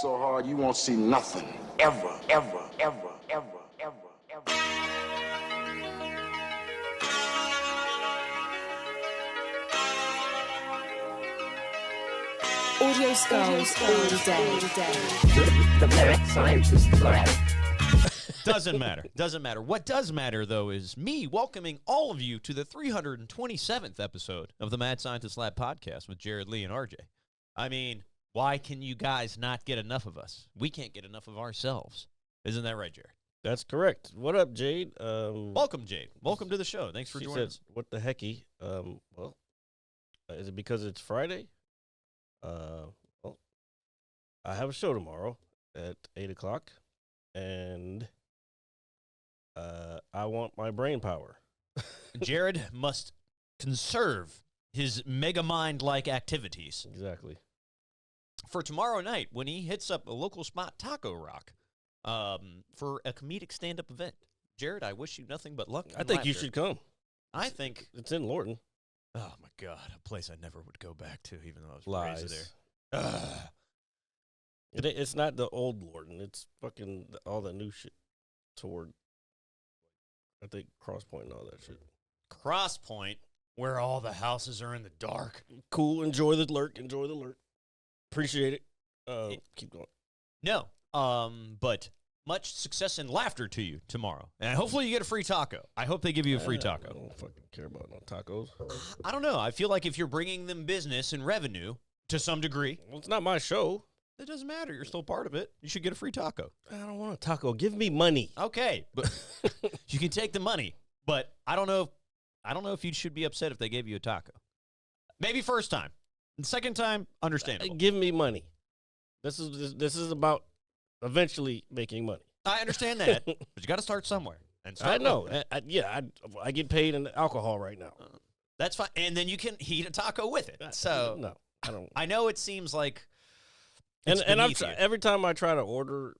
so hard you won't see nothing. Ever, ever, ever, ever, ever, ever. Audio skulls all day. The lyric science is forever. Doesn't matter. Doesn't matter. What does matter, though, is me welcoming all of you to the 327th episode of the Mad Scientist Lab podcast with Jared Lee and RJ. I mean, why can you guys not get enough of us? We can't get enough of ourselves. Isn't that right, Jared? That's correct. What up, Jade? Welcome, Jade. Welcome to the show. Thanks for She joining said, us. what the hecky? Is it because it's Friday? Well, I have a show tomorrow at 8 o'clock, and I want my brain power. Jared must conserve his mega mind-like activities Exactly. for tomorrow night when he hits up a local spot, Taco Rock, for a comedic stand-up event. Jared, I wish you nothing but luck. I and think you laughter. should come. I think. It's in Lorton. Oh my God, a place I never would go back to, even though I was Lies. raised there. Ugh. It's not the old Lorton. It's fucking all that new shit toward, I think, Cross Point and all that shit. Cross Point, where all the houses are in the dark. Cool. Enjoy the lurk. Enjoy the lurk. Appreciate it. Keep going. No, but much success and laughter to you tomorrow, and hopefully you get a free taco. I hope they give you a free I taco. don't fucking care about no tacos. I don't know. I feel like if you're bringing them business and revenue to some degree, Well, it's not my show. it doesn't matter. You're still part of it. You should get a free taco. I don't want a taco. Give me money. Okay, but you can take the money. But I don't know. I don't know if you should be upset if they gave you a taco. Maybe first time. The second time, understandable. Give me money. This is about eventually making money. I understand that, but you got to start somewhere. And start I know. local. I get paid in alcohol right now. That's fine. And then you can heat a taco with it. So No, I don't. I know it seems like And it's and I'm beneath you. every time I try to order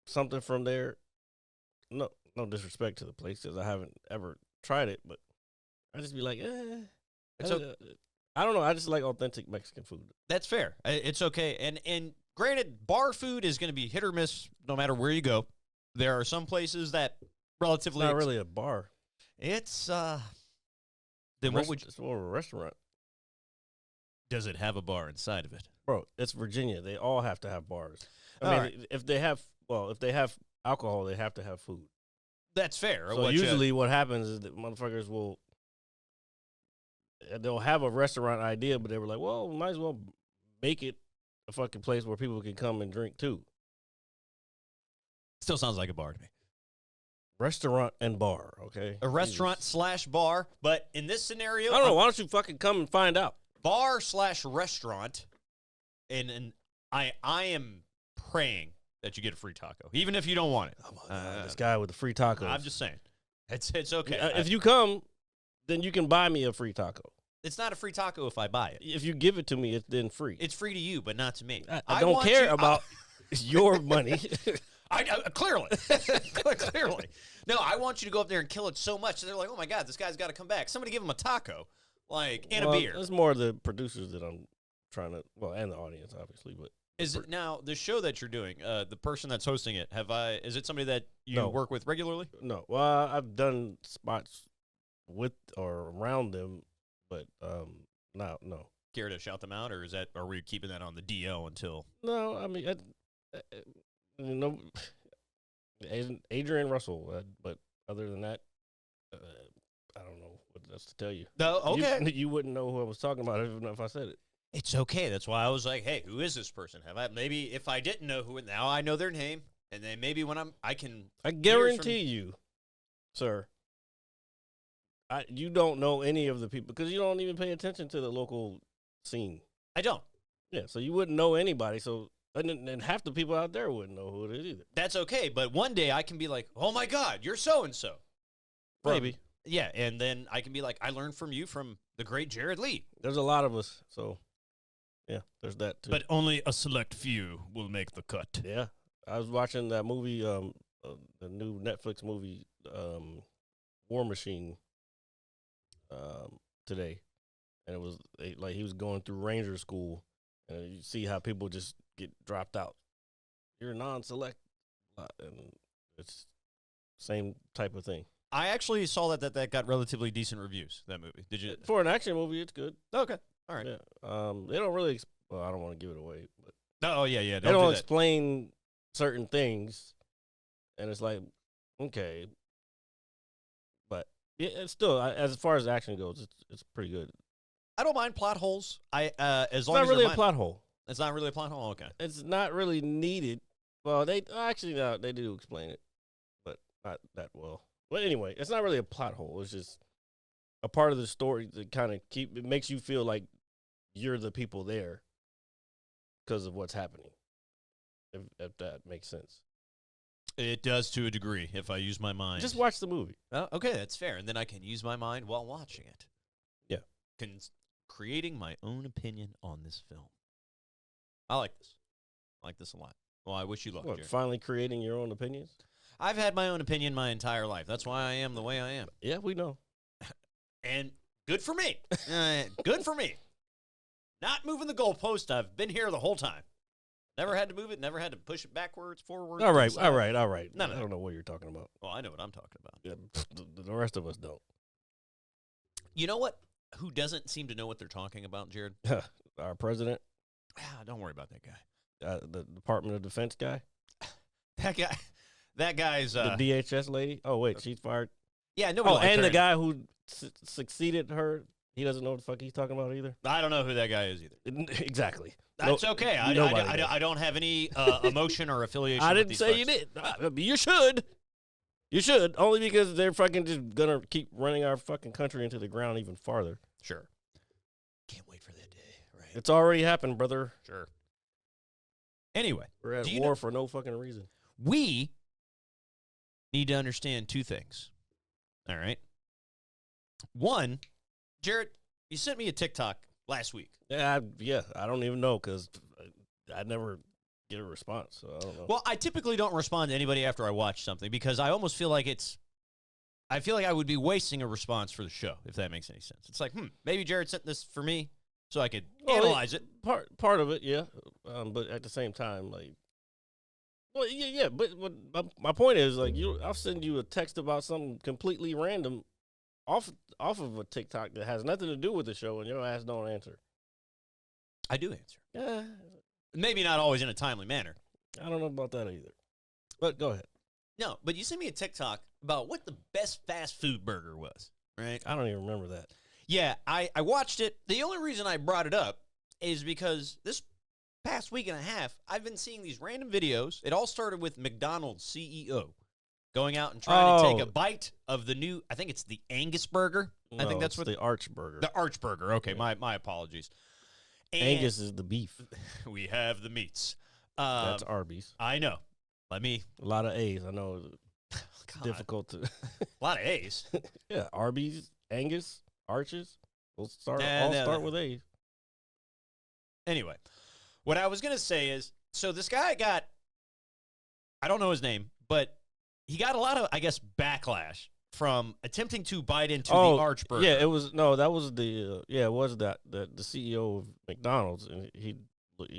something from there, no disrespect to the place because I haven't ever tried it, but I just be like, It's I don't know. I just like authentic Mexican food. That's fair. It's okay. And granted, bar food is going to be hit or miss no matter where you go. There are some places that relatively It's not really a bar. It's then what would It's more of a restaurant, does it have a bar inside of it? bro? It's Virginia. They all have to have bars. I All mean, right. if they have alcohol, they have to have food. That's fair. So usually what happens is that motherfuckers they'll have a restaurant idea, but they were like, well, we might as well make it a fucking place where people can come and drink too. still sounds like a bar to me. Restaurant and bar, okay? A restaurant slash bar, but in this scenario, I don't know. Why don't you fucking come and find out? bar slash restaurant, and I am praying that you get a free taco, even if you don't want it. Oh my God, this guy with the free tacos. I'm just saying, it's okay. If you come, then you can buy me a free taco. It's not a free taco if I buy it. If you give it to me, it's then free. It's free to you, but not to me. I don't want care you- about your money. I clearly, clearly. No, I want you to go up there and kill it so much that they're like, oh my God, this guy's got to come back. Somebody give him a taco, and Well, a beer. It's more the producers that I'm trying to, and the audience, obviously. But Is it now the show that you're doing? The person that's hosting it, is it somebody that you No. work with regularly? no, well, I've done spots with or around them, but no. Care to shout them out, or are we keeping that on the DL until? No, I mean, Adrian Russell, but other than that, I don't know what else to tell you. No, okay. You wouldn't know who I was talking about even if I said it. It's okay. That's why I was like, hey, who is this person? Maybe if I didn't know who, now I know their name, and then maybe when I can. I guarantee you, sir, you don't know any of the people because you don't even pay attention to the local scene. I don't. Yeah, so you wouldn't know anybody. So and half the people out there wouldn't know who it is either. That's okay, but one day I can be like, oh my God, you're so and so. Maybe Yeah, and then I can be like, I learned from you from the great Jared Lee. there's a lot of us, so yeah, there's that too. But only a select few will make the cut. Yeah, I was watching that movie, the new Netflix movie, War Machine, today, and it was like he was going through Ranger School, and you see how people just get dropped out you're non-select, and it's same type of thing. I actually saw that got relatively decent reviews. That movie, did you? For an action movie, it's good. Okay, all right. Yeah. They don't really. Well, I don't want to give it away, but Oh yeah. they don't do that. explain certain things, and it's like, okay, but yeah, it's still as far as action goes, it's pretty good. I don't mind plot holes. As long It's as not really they're a plot hole. It's not really a plot hole. Okay. It's not really needed. Well, they actually no, they do explain it, but not that well. But anyway, it's not really a plot hole. It's just a part of the story that kind of it makes you feel like you're the people there because of what's happening. If that makes sense. It does to a degree. If I use my mind, Just watch the movie. Okay, that's fair, and then I can use my mind while watching it. Yeah. Creating my own opinion on this film. I like this. I like this a lot. Well, I wish you luck, Jared. Finally creating your own opinions? I've had my own opinion my entire life. That's why I am the way I am. Yeah, we know. And good for me. Good for me. Not moving the goalpost. I've been here the whole time. Never had to move it. Never had to push it backwards, forward. All right. No. I don't know what you're talking about. Well, I know what I'm talking about. Yeah, the rest of us don't. You know what? Who doesn't seem to know what they're talking about, Jared? Our president, Don't worry about that guy. the Department of Defense guy, That guy's the DHS lady. Oh wait, she's fired. yeah. Nobody. liked And her the guy who succeeded her, he doesn't know what the fuck he's talking about either. I don't know who that guy is either. Exactly. That's okay. nobody does. I don't have any emotion or affiliation. I with didn't these say you folks. did. You should. You should, only because they're fucking just gonna keep running our fucking country into the ground even farther. Sure. Can't wait for that day. Right. It's already happened, brother. Sure. Anyway, We're at do you war know- for no fucking reason. we need to understand two things. All right. One, Jared, you sent me a TikTok last week. Yeah, I don't even know because I never get a response, so I don't know. Well, I typically don't respond to anybody after I watch something because I almost feel like I feel like I would be wasting a response for the show, if that makes any sense. It's like, maybe Jared sent this for me so I could analyze it. Part of it, yeah. But at the same time, like, well, yeah. But my point is, like, I'll send you a text about something completely random off of a TikTok that has nothing to do with the show, and your ass don't answer. I do answer. Yeah, Maybe not always in a timely manner. I don't know about that either. But go ahead. No, but you sent me a TikTok about what the best fast food burger was, right? I don't even remember that. Yeah, I watched it. The only reason I brought it up is because this past week and a half, I've been seeing these random videos. It all started with McDonald's CEO going out and trying to take a bite of the new, I think it's the Angus burger. I think that's what the Arch Burger. the Arch burger. Okay, my apologies. And Angus is the beef. we have the meats. That's Arby's. I know. Let me. A lot of A's. I know it's God, difficult to. a lot of A's. Yeah, Arby's, Angus, Arches. We'll start with A's. Anyway, what I was going to say is, so this guy got, I don't know his name, but he got a lot of, I guess, backlash from attempting to bite into the Arch burger. Yeah, it was the CEO of McDonald's, and he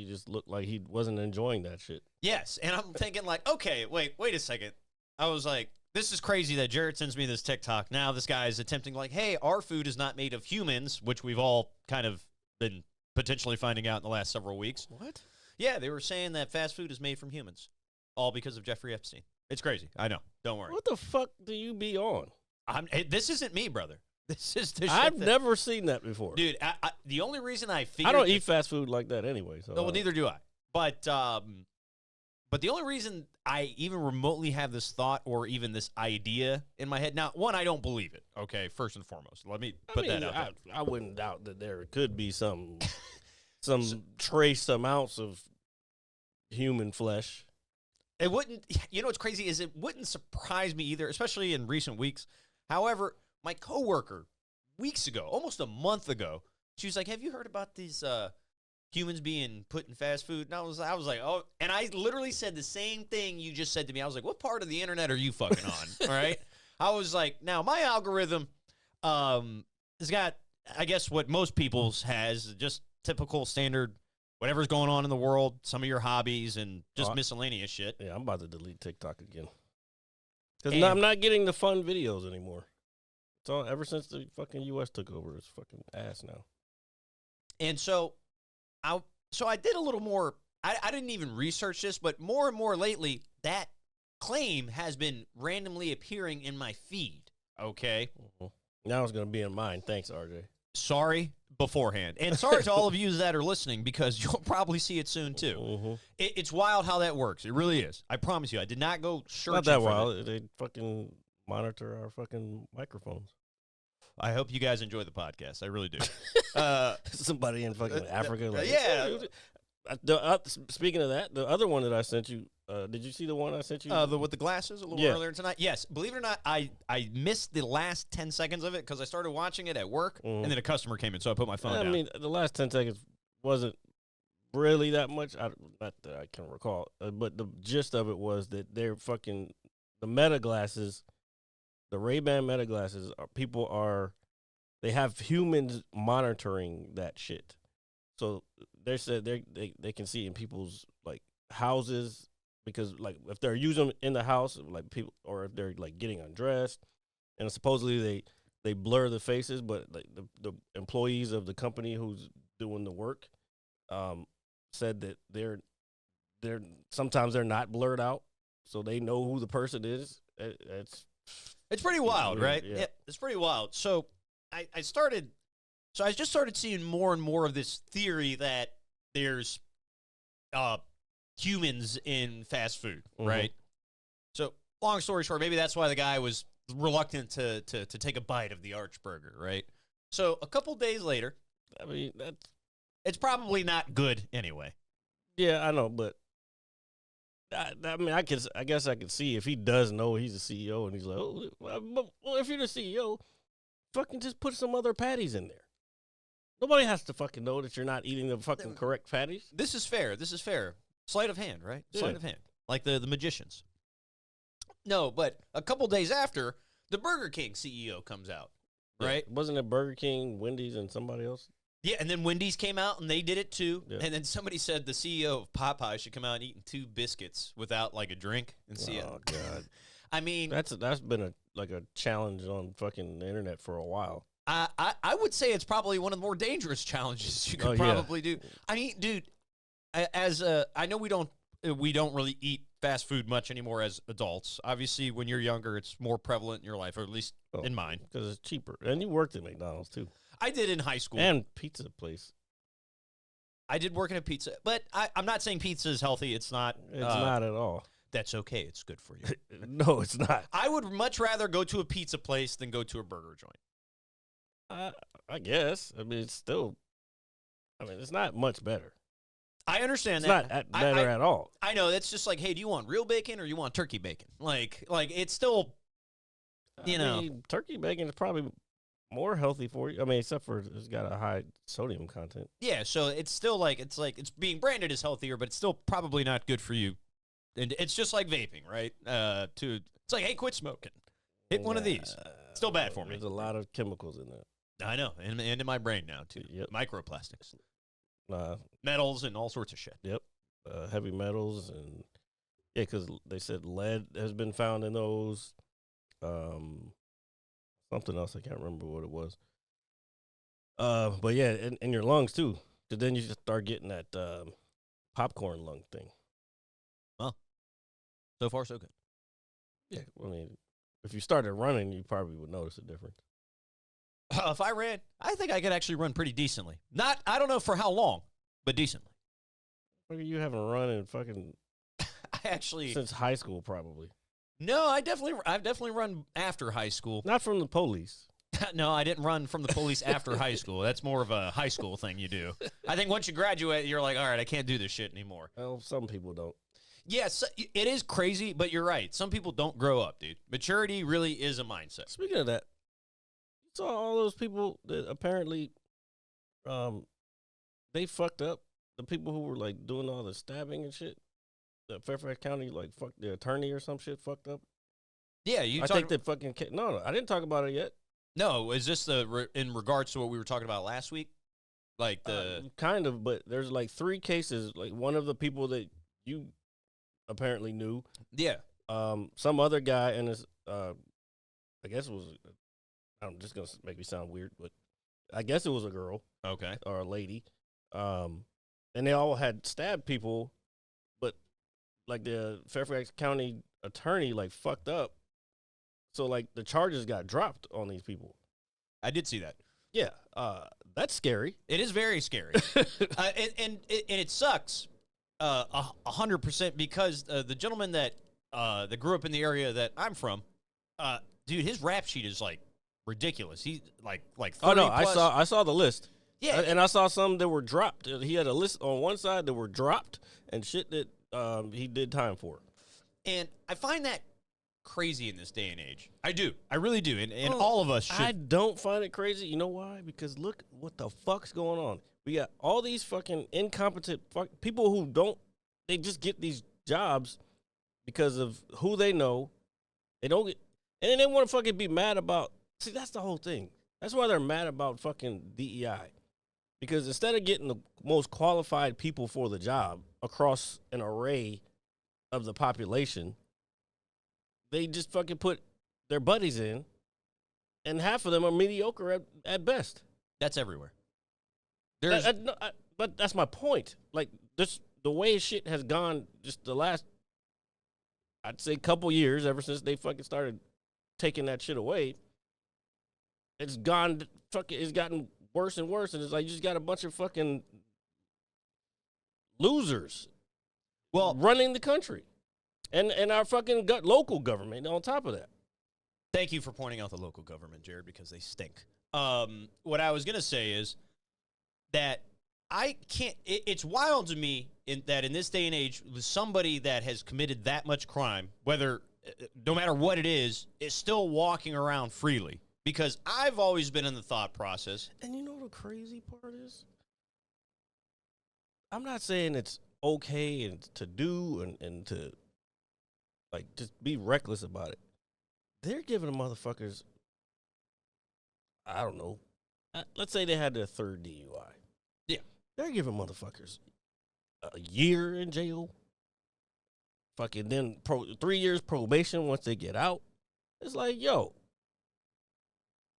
just looked like he wasn't enjoying that shit. Yes, and I'm thinking like, okay, wait a second. I was like, this is crazy that Jared sends me this TikTok. Now this guy is attempting like, hey, our food is not made of humans, which we've all kind of been potentially finding out in the last several weeks. What? Yeah, they were saying that fast food is made from humans, all because of Jeffrey Epstein. It's crazy. I know. Don't worry. What the fuck do you be on? This isn't me, brother. This is the shit I've never seen that before. Dude, the only reason I figured... I don't eat fast food like that anyway. So well, neither do I. But the only reason I even remotely have this thought or even this idea in my head... Now, one, I don't believe it, okay, first and foremost. Let me put that out there. I wouldn't doubt that there could be some trace amounts of human flesh. It wouldn't... You know what's crazy is it wouldn't surprise me either, especially in recent weeks. However, my coworker, weeks ago, almost a month ago, she was like, have you heard about these humans being put in fast food? And I was like, oh, and I literally said the same thing you just said to me. I was like, what part of the internet are you fucking on? All right. I was like, now my algorithm has got, I guess, what most people's has, just typical standard whatever's going on in the world, some of your hobbies, and just Oh, miscellaneous shit. Yeah, I'm about to delete TikTok again. Because And- I'm not getting the fun videos anymore. It's all ever since the fucking U.S. took over. It's fucking ass now. And so I did a little more. I didn't even research this, but more and more lately, that claim has been randomly appearing in my feed. Okay. Now it's going to be in mine. Thanks, RJ. Sorry beforehand. And sorry to all of you that are listening, because you'll probably see it soon too. Mm-hmm. It's wild how that works. It really is. I promise you. I did not go searching Not that for wild. it. They fucking monitor our fucking microphones. I hope you guys enjoy the podcast. I really do. Somebody in fucking Africa. Like, yeah. Speaking of that, the other one that I sent you, did you see the one I sent you? With the glasses a little earlier tonight. Yes, believe it or not, I missed the last 10 seconds of it because I started watching it at work, and then a customer came in, so I put my phone down. I mean, the last 10 seconds wasn't really that much. Not that I can recall, but the gist of it was that they're fucking the Meta glasses, the Ray-Ban Meta glasses. They have humans monitoring that shit. So they said they can see in people's like houses, because like if they're using them in the house, like people, or if they're like getting undressed, and supposedly they blur the faces, but like the employees of the company who's doing the work said that they're sometimes they're not blurred out, so they know who the person is. It's pretty wild, right? Yeah. It's pretty wild. So I just started seeing more and more of this theory that there's humans in fast food, right? So long story short, maybe that's why the guy was reluctant to take a bite of the Arch Burger, right? So a couple days later, I mean, it's probably not good anyway. yeah, I know, but I mean, I guess I could see if he does know he's the CEO and he's like, oh, well, if you're the CEO, fucking just put some other patties in there. Nobody has to fucking know that you're not eating the fucking correct patties. This is fair. Sleight of hand, right? Yeah. Sleight of hand. Like the magicians. No, but a couple days after, the Burger King CEO comes out, right? Yeah. Wasn't it Burger King, Wendy's, and somebody else? Yeah, and then Wendy's came out and they did it too. Yeah. And then somebody said the CEO of Popeye should come out and eat 2 biscuits without like a drink and see it. Oh god, I mean, that's been a challenge on fucking the internet for a while. I would say it's probably one of the more dangerous challenges you could probably do. I mean, dude, I know we don't really eat fast food much anymore as adults. Obviously, when you're younger, it's more prevalent in your life, or at least in mine, because it's cheaper. And you worked at McDonald's too, I did in high school and pizza place. I did work in a pizza, but I'm not saying pizza is healthy. It's not. It's not at all. That's okay. It's good for you. No, it's not. I would much rather go to a pizza place than go to a burger joint. I guess. I mean, it's not much better. I understand It's that. not better at all. I know. That's just like, hey, do you want real bacon or you want turkey bacon? Like it's still, I mean, turkey bacon is probably more healthy for you. I mean, except for it's got a high sodium content. Yeah, so it's still it's being branded as healthier, but it's still probably not good for you. And it's just like vaping, right? It's like, hey, quit smoking. Hit one of these. Still bad for me. There's a lot of chemicals in that. I know, and in my brain now too. Yep. Microplastics, Nah. metals, and all sorts of shit. Yep. Heavy metals and because they said lead has been found in those. Something else I can't remember what it was. But yeah, in your lungs too. Because then you just start getting that popcorn lung thing. So far, so good. Yeah, I mean, if you started running, you probably would notice a difference. If I ran, I think I could actually run pretty decently. I don't know for how long, but decently. You haven't run in fucking I actually since high school, probably. No, I've definitely run after high school. Not from the police. No, I didn't run from the police after high school. That's more of a high school thing you do. I think once you graduate, you're like, all right, I can't do this shit anymore. Well, some people don't. Yes, it is crazy, but you're right. Some people don't grow up, dude. Maturity really is a mindset. Speaking of that, you saw all those people that apparently they fucked up. The people who were like doing all the stabbing and shit. The Fairfax County, like, fuck the attorney or some shit fucked up. Yeah, you. I think they fucking no, I didn't talk about it yet. No, is this in regards to what we were talking about last week? Like the kind of, but there's like 3 cases. Like one of the people that you apparently knew. yeah. Some other guy, and his, I guess it was. I'm just gonna make me sound weird, but I guess it was a girl Okay. or a lady. And they all had stabbed people, but like the Fairfax County attorney like fucked up, so like the charges got dropped on these people. I did see that. Yeah, that's scary. It is very scary, and it sucks 100% because the gentleman that grew up in the area that I'm from, dude, his rap sheet is like ridiculous. He's like 30 Oh no, plus. I saw the list. Yeah, And I saw some that were dropped. He had a list on one side that were dropped and shit that he did time for. and I find that crazy in this day and age. I do. I really do. And all of us should. I don't find it crazy. You know why? Because look what the fuck's going on. We got all these fucking incompetent people who don't. They just get these jobs because of who they know. They don't get, and then they want to fucking be mad about. See, that's the whole thing. That's why they're mad about fucking DEI. Because instead of getting the most qualified people for the job across an array of the population, they just fucking put their buddies in, and half of them are mediocre at best. That's everywhere. But that's my point. Like, this, the way shit has gone just the last, I'd say, couple years, ever since they fucking started taking that shit away, it's gotten worse and worse, and it's like you just got a bunch of fucking losers running the country. And our fucking local government on top of that. Thank you for pointing out the local government, Jared, because they stink. What I was going to say is that I can't, it's wild to me that in this day and age, with somebody that has committed that much crime, no matter what it is still walking around freely. Because I've always been in the thought process. And you know what the crazy part is? I'm not saying it's okay and to do and to, like, just be reckless about it. They're giving the motherfuckers, I don't know, let's say they had their 3rd DUI. Yeah. They're giving motherfuckers a year in jail. Fucking then 3 years probation once they get out. It's like, yo,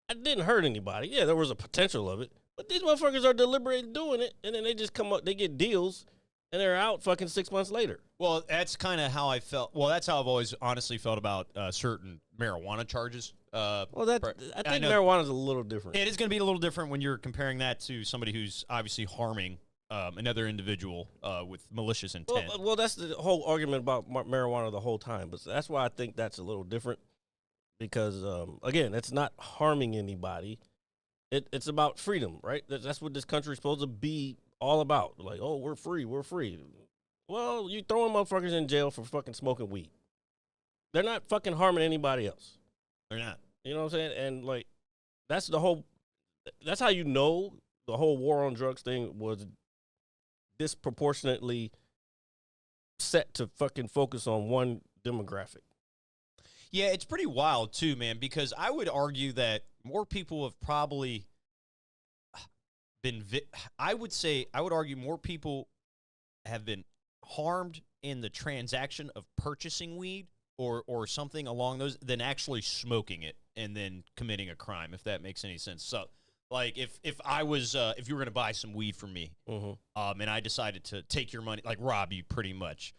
I didn't hurt anybody. Yeah, there was a potential of it. But these motherfuckers are deliberately doing it, and then they just come up, they get deals, and they're out fucking 6 months later. Well, that's kind of how I felt. Well, that's how I've always honestly felt about certain marijuana charges. I think marijuana is a little different. It is going to be a little different when you're comparing that to somebody who's obviously harming another individual with malicious intent. Well, that's the whole argument about marijuana the whole time. But that's why I think that's a little different. Because, again, it's not harming anybody. It's about freedom, right? That's what this country's supposed to be all about. Like, oh, we're free. Well, you throwing motherfuckers in jail for fucking smoking weed. They're not fucking harming anybody else. They're not. You know what I'm saying? And, like, that's how you know the whole war on drugs thing was disproportionately set to fucking focus on one demographic. Yeah, it's pretty wild, too, man, because I would argue that more people have probably been, I would argue more people have been harmed in the transaction of purchasing weed or something along those than actually smoking it and then committing a crime, if that makes any sense. So, like, if I was, if you were going to buy some weed from me, and I decided to take your money, like rob you pretty much.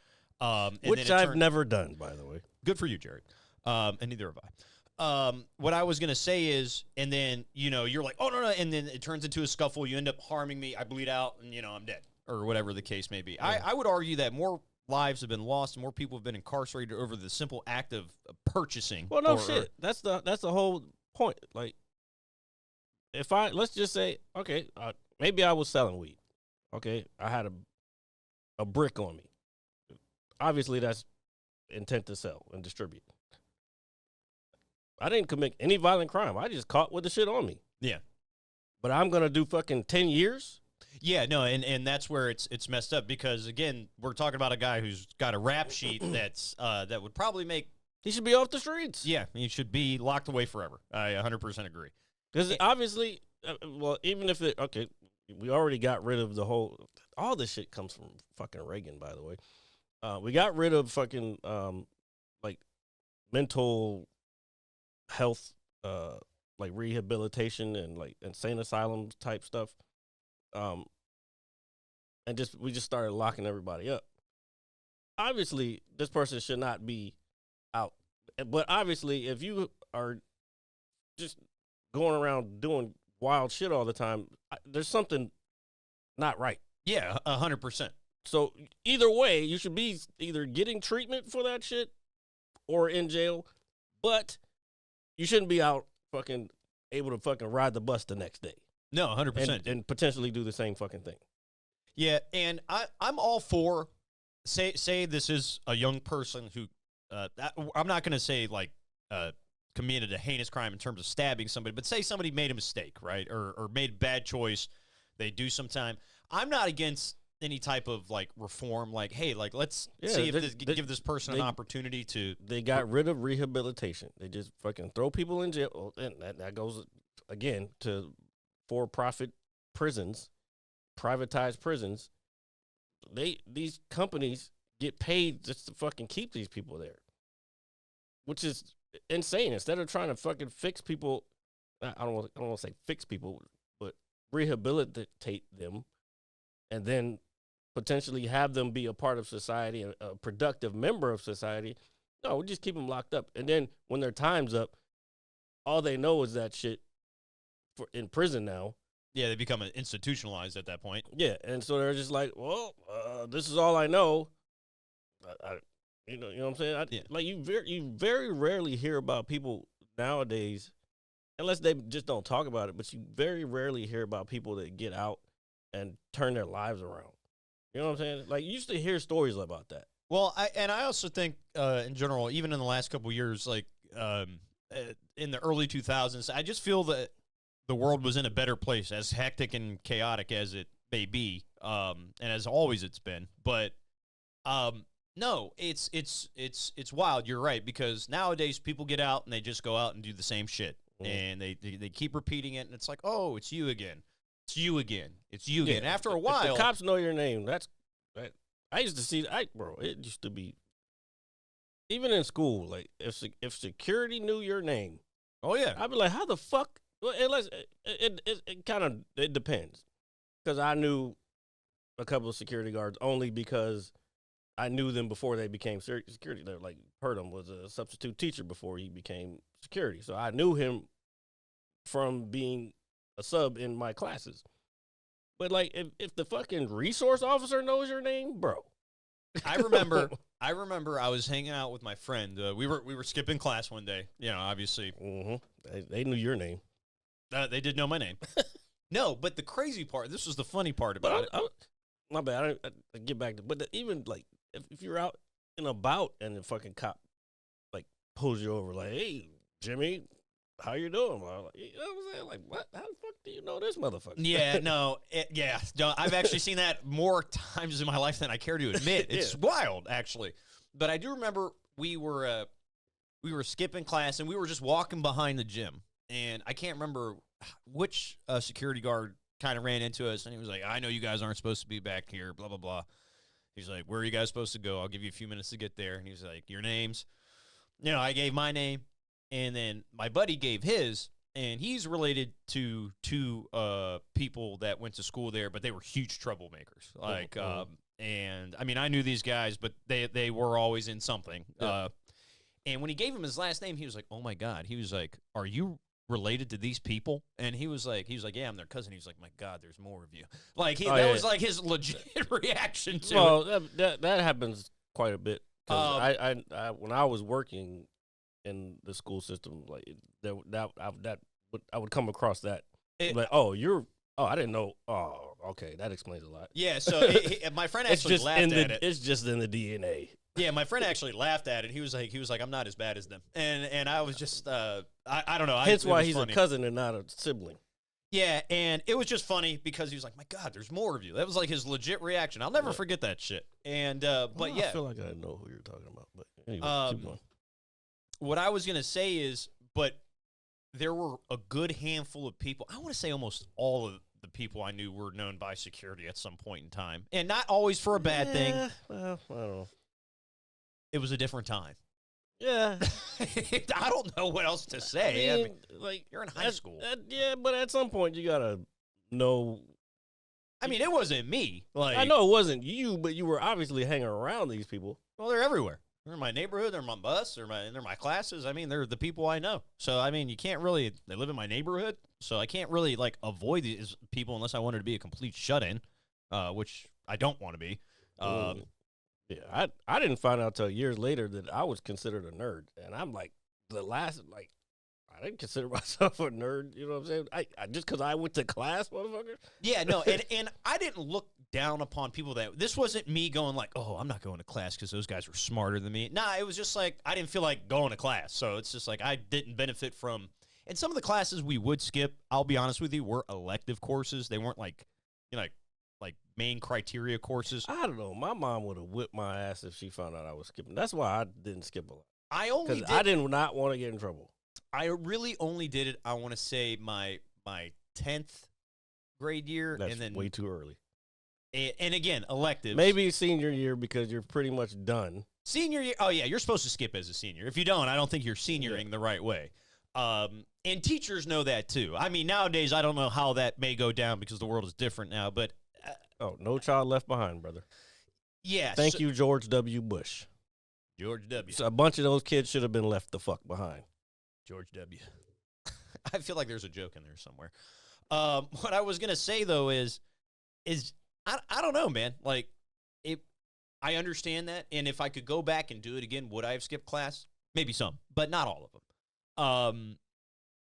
Which I've never done, by the way. Good for you, Jared. And neither have I. What I was going to say is, and then, you're like, oh, no, and then it turns into a scuffle. You end up harming me. I bleed out, and, I'm dead, or whatever the case may be. Yeah. I would argue that more lives have been lost and more people have been incarcerated over the simple act of purchasing. Well, no shit. That's the whole point. Like, let's just say, okay, maybe I was selling weed. Okay, I had a brick on me. Obviously, that's intent to sell and distribute. I didn't commit any violent crime. I just caught with the shit on me. Yeah. But I'm going to do fucking 10 years? Yeah, no, and that's where it's messed up because, again, we're talking about a guy who's got a rap sheet that would probably make... He should be off the streets. Yeah, he should be locked away forever. I 100% agree. Because obviously, even if we already got rid of the whole. All this shit comes from fucking Reagan, by the way. We got rid of fucking like mental health, like rehabilitation and like insane asylum type stuff. And we just started locking everybody up. Obviously, this person should not be out. But obviously, if you are just going around doing wild shit all the time, there's something not right. Yeah, 100%. So either way, you should be either getting treatment for that shit or in jail, but you shouldn't be out fucking able to fucking ride the bus the next day. No, 100%. And potentially do the same fucking thing. Yeah, and I'm all for, say this is a young person who, I'm not going to say like committed a heinous crime in terms of stabbing somebody, but say somebody made a mistake, right, or made a bad choice, they do some time. I'm not against any type of like reform, like, hey, like let's see if give this person an opportunity to. They got rid of rehabilitation. They just fucking throw people in jail, and that goes again to for-profit prisons, privatized prisons. These companies get paid just to fucking keep these people there, which is insane. Instead of trying to fucking fix people, I don't want to say fix people, but rehabilitate them, and then potentially have them be a part of society, a productive member of society. No, we just keep them locked up. And then when their time's up, all they know is that shit in prison now. Yeah, they become institutionalized at that point. Yeah, and so they're just like, well, this is all I know. You know what I'm saying? Like you very rarely hear about people nowadays, unless they just don't talk about it, but you very rarely hear about people that get out and turn their lives around. You know what I'm saying? Like, you used to hear stories about that. Well, I also think, in general, even in the last couple of years, like in the early 2000s, I just feel that the world was in a better place, as hectic and chaotic as it may be, and as always it's been. But no, it's wild. You're right, because nowadays people get out and they just go out and do the same shit, and they keep repeating it, and it's like, oh, it's you again. It's you again. It's you again. After a while, if the cops know your name. I used to see. Bro, it used to be. Even in school, like if security knew your name, oh yeah, I'd be like, how the fuck? Well, unless it kind of depends, because I knew a couple of security guards only because I knew them before they became security. They're like, Purdom was a substitute teacher before he became security, so I knew him from being a sub in my classes. But like if the fucking resource officer knows your name, bro. I remember I was hanging out with my friend. We were skipping class one day. You know, obviously. Mm-hmm. They knew your name. They did know my name. No, but the crazy part, this was the funny part about it. My bad. I get back to, but even like if you're out and about and the fucking cop like pulls you over, like, hey, Jimmy, how you doing? You know what I'm saying? Like, what? How the fuck do you know this motherfucker? Yeah, no, I've actually seen that more times in my life than I care to admit. It's wild, actually. But I do remember we were skipping class and we were just walking behind the gym, and I can't remember which security guard kind of ran into us, and he was like, "I know you guys aren't supposed to be back here." Blah blah blah. He's like, "Where are you guys supposed to go? I'll give you a few minutes to get there." And he was like, "Your names?" You know, I gave my name. And then my buddy gave his, and he's related to two people that went to school there, but they were huge troublemakers. Like, and I mean, I knew these guys, but they were always in something. Yeah. And when he gave him his last name, he was like, "Oh my God!" He was like, "Are you related to these people?" And he was like, "Yeah, I'm their cousin." He was like, "My God, there's more of you." Like that was like his legit reaction to it. Well, that happens quite a bit. Cause I when I was working in the school system, like I would come across that, like, I didn't know. Oh, okay, that explains a lot. Yeah, so my friend actually laughed at it. It's just in the DNA. Yeah, my friend actually laughed at it. He was like, "I'm not as bad as them," and I was just, I don't know. Hence why he's funny. A cousin and not a sibling. Yeah, and it was just funny because he was like, "My God, there's more of you." That was like his legit reaction. I'll never forget that shit. And but yeah, I feel like I know who you're talking about. But anyway, keep going. What I was going to say is, but there were a good handful of people. I want to say almost all of the people I knew were known by security at some point in time, and not always for a bad thing. Well, I don't know. It was a different time. Yeah. I don't know what else to say. I mean, like you're in high school. Yeah, but at some point you gotta know. I mean, it wasn't me. Like, I know it wasn't you, but you were obviously hanging around these people. well, they're everywhere. They're in my neighborhood. They're in my bus. They're my classes. I mean, they're the people I know. So, I mean, you can't really. They live in my neighborhood, so I can't really like avoid these people unless I wanted to be a complete shut-in, which I don't want to be. Yeah, I didn't find out till years later that I was considered a nerd, and I'm like I didn't consider myself a nerd. You know what I'm saying? I just because I went to class, motherfucker. Yeah, no, and I didn't look down upon people that. This wasn't me going like, oh, I'm not going to class because those guys were smarter than me. Nah, it was just like I didn't feel like going to class, so it's just like I didn't benefit from. And some of the classes we would skip, I'll be honest with you, were elective courses. They weren't like, you know, like main criteria courses. I don't know. My mom would have whipped my ass if she found out I was skipping. That's why I didn't skip a lot. Because I did not want to get in trouble. I really only did it. I want to say my 10th grade year, That's and then way too early. And again, electives. Maybe senior year because you're pretty much done. Senior year. Oh yeah, you're supposed to skip as a senior. If you don't, I don't think you're senioring the right way. And teachers know that too. I mean, nowadays I don't know how that may go down because the world is different now. But no child left behind, brother. Yeah. Thank you, George W. Bush. George W. So a bunch of those kids should have been left the fuck behind. George W. I feel like there's a joke in there somewhere. What I was gonna say though is I don't know, man. Like, I understand that, and if I could go back and do it again, would I have skipped class? Maybe some, but not all of them.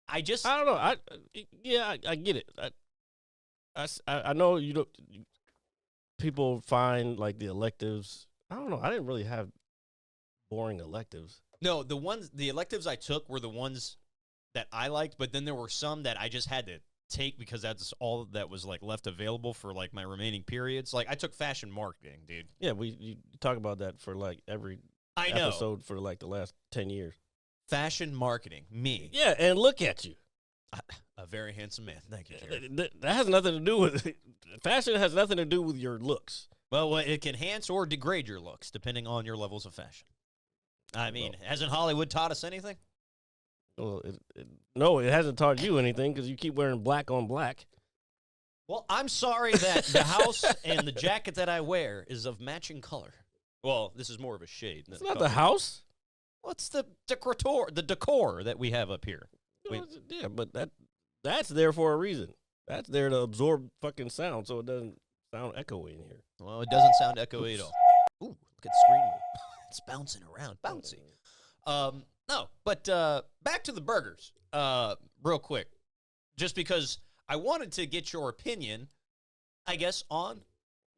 I don't know. I get it. I know you don't. People find like the electives. I don't know. I didn't really have boring electives. No, the electives I took were the ones that I liked, but then there were some that I just had to take because that's all that was like left available for like my remaining periods. Like I took fashion marketing, dude. Yeah, you talk about that for like every episode for like the last 10 years. Fashion marketing, me. Yeah, and look at you. A very handsome man. Thank you, Jared. That has nothing to do with it. Fashion has nothing to do with your looks. Well, it can enhance or degrade your looks depending on your levels of fashion. I mean, hasn't Hollywood taught us anything? Well, no, it hasn't taught you anything because you keep wearing black on black. Well, I'm sorry that the house and the jacket that I wear is of matching color. Well, this is more of a shade. It's not the house. Well, it's the decor that we have up here. Yeah, but that's there for a reason. That's there to absorb fucking sound so it doesn't sound echoey in here. Well, it doesn't sound echoey at all. Ooh, look at the screen move. It's bouncing around. Bouncy. No, but back to the burgers real quick. Just because I wanted to get your opinion, I guess, on...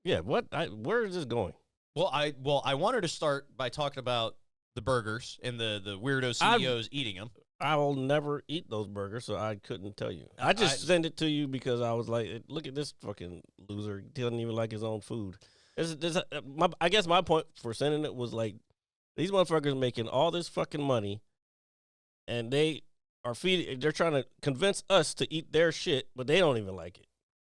Yeah, where is this going? Well, I wanted to start by talking about the burgers and the weirdo CEOs eating them. I will never eat those burgers, so I couldn't tell you. I just sent it to you because I was like, look at this fucking loser. He doesn't even like his own food. I guess my point for sending it was like, these motherfuckers making all this fucking money, and they're trying to convince us to eat their shit, but they don't even like it.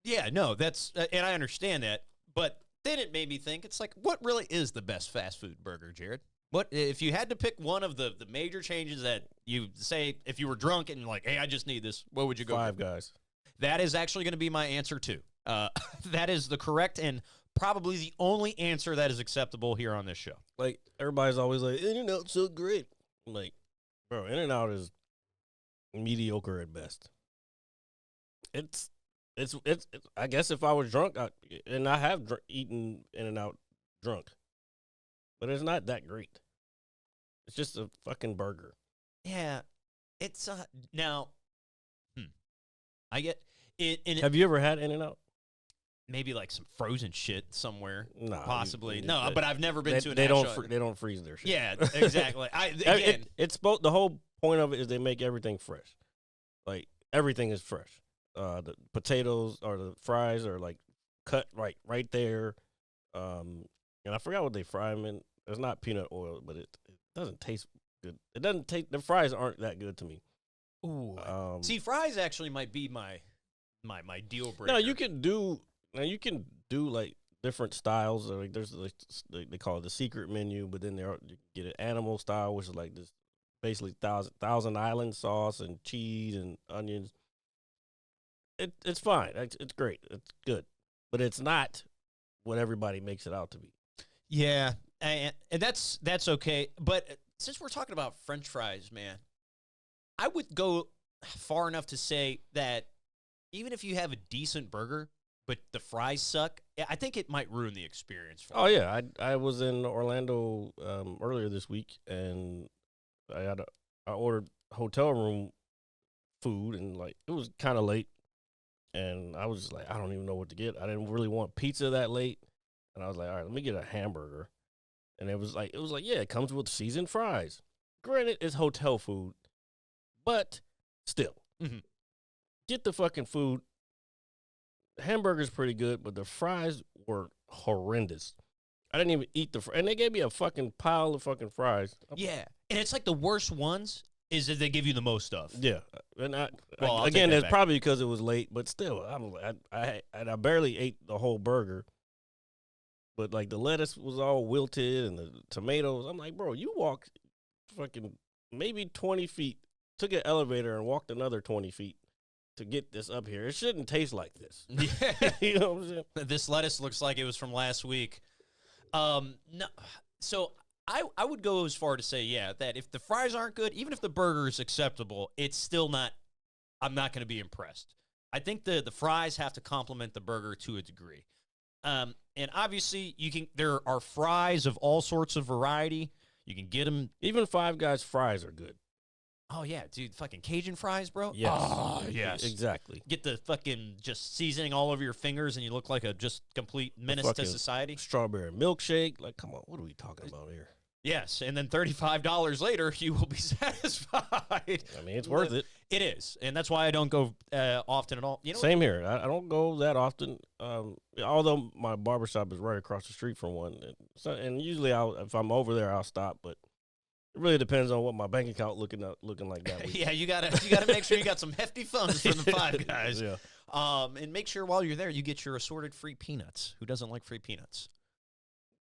Yeah, no, that's, and I understand that, but then it made me think, it's like, what really is the best fast food burger, Jared? What if you had to pick one of the major changes that you say if you were drunk and like, hey, I just need this, what would you go? Five Guys. That is actually going to be my answer too. That is the correct and probably the only answer that is acceptable here on this show. Like everybody's always like, In-N-Out's so great. I'm like, bro, In-N-Out is mediocre at best. It's. I guess if I was drunk, I have eaten In-N-Out drunk. But it's not that great. It's just a fucking burger. Yeah, it's now. I get it. Have you ever had In-N-Out? Maybe like some frozen shit somewhere. No, possibly. But I've never been to an. They don't freeze their shit. Yeah, exactly. The whole point of it is they make everything fresh. Like everything is fresh. The potatoes or the fries are like cut right there. And I forgot what they fry them in. It's not peanut oil, but it doesn't taste good. It doesn't taste. The fries aren't that good to me. Ooh. See, fries actually might be my my deal breaker. No, you can do like different styles. Like there's like they call it the secret menu, but then you can get an animal style, which is like this basically thousand island sauce and cheese and onions. It's fine. It's great. It's good, but it's not what everybody makes it out to be. Yeah, and that's okay. But since we're talking about French fries, man, I would go far enough to say that even if you have a decent burger, but the fries suck, I think it might ruin the experience for you. Yeah, I was in Orlando earlier this week, and I ordered hotel room food, and like it was kind of late, and I was just like, I don't even know what to get. I didn't really want pizza that late, and I was like, all right, let me get a hamburger, and it was like, yeah, it comes with seasoned fries. Granted, it's hotel food, but still, get the fucking food. The hamburger's pretty good, but the fries were horrendous. I didn't even eat and they gave me a fucking pile of fucking fries. Yeah, and it's like the worst ones is that they give you the most stuff. Yeah, and I'll again, take that it's back. probably because it was late, but still, I barely ate the whole burger. But like the lettuce was all wilted and the tomatoes. I'm like, bro, you walked fucking maybe 20 feet, took an elevator and walked another 20 feet to get this up here. It shouldn't taste like this. Yeah. You know what I'm saying? This lettuce looks like it was from last week. No, so I would go as far to say, yeah, that if the fries aren't good, even if the burger is acceptable, it's still not. I'm not going to be impressed. I think the fries have to complement the burger to a degree. And obviously, there are fries of all sorts of variety. You can get them. Even Five Guys fries are good. Oh, yeah, dude, fucking Cajun fries, bro? Yes. Oh, yes. Exactly. Get the fucking just seasoning all over your fingers and you look like a just complete menace to fucking society. Strawberry milkshake. Like, come on, what are we talking about here? Yes, and then $35 later, you will be satisfied. I mean, it's worth it. It is, and that's why I don't go often at all. You know, Same here. I don't go that often. Although my barbershop is right across the street from one, and usually if I'm over there, I'll stop. But it really depends on what my bank account looking like that week. Yeah, you gotta make sure you got some hefty funds from the Five Guys. Yeah. And make sure while you're there, you get your assorted free peanuts. Who doesn't like free peanuts?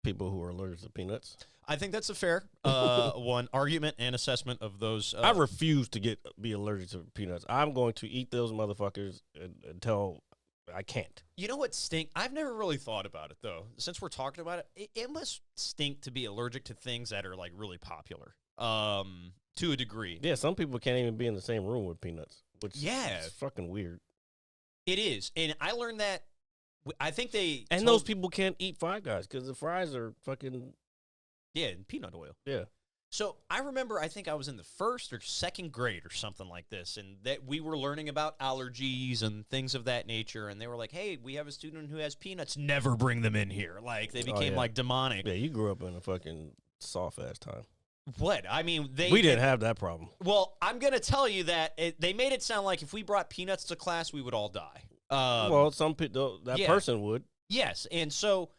People who are allergic to peanuts. I think that's a fair one argument and assessment of those. I refuse to be allergic to peanuts. I'm going to eat those motherfuckers until I can't. You know what stink? I've never really thought about it, though. Since we're talking about it, it must stink to be allergic to things that are, like, really popular to a degree. Yeah, some people can't even be in the same room with peanuts, which Yeah. is fucking weird. It is. And I learned that, I think they And those people can't eat Five Guys because the fries are fucking... Yeah, and peanut oil. Yeah. So I remember, I think I was in the first or second grade or something like this, and that we were learning about allergies and things of that nature, and they were like, hey, we have a student who has peanuts. Never bring them in here. Like, they became, like, demonic. Yeah, you grew up in a fucking soft-ass time. What? I mean, we didn't have that problem. Well, I'm going to tell you that they made it sound like if we brought peanuts to class, we would all die. Well, some people, that person would. Yes, and so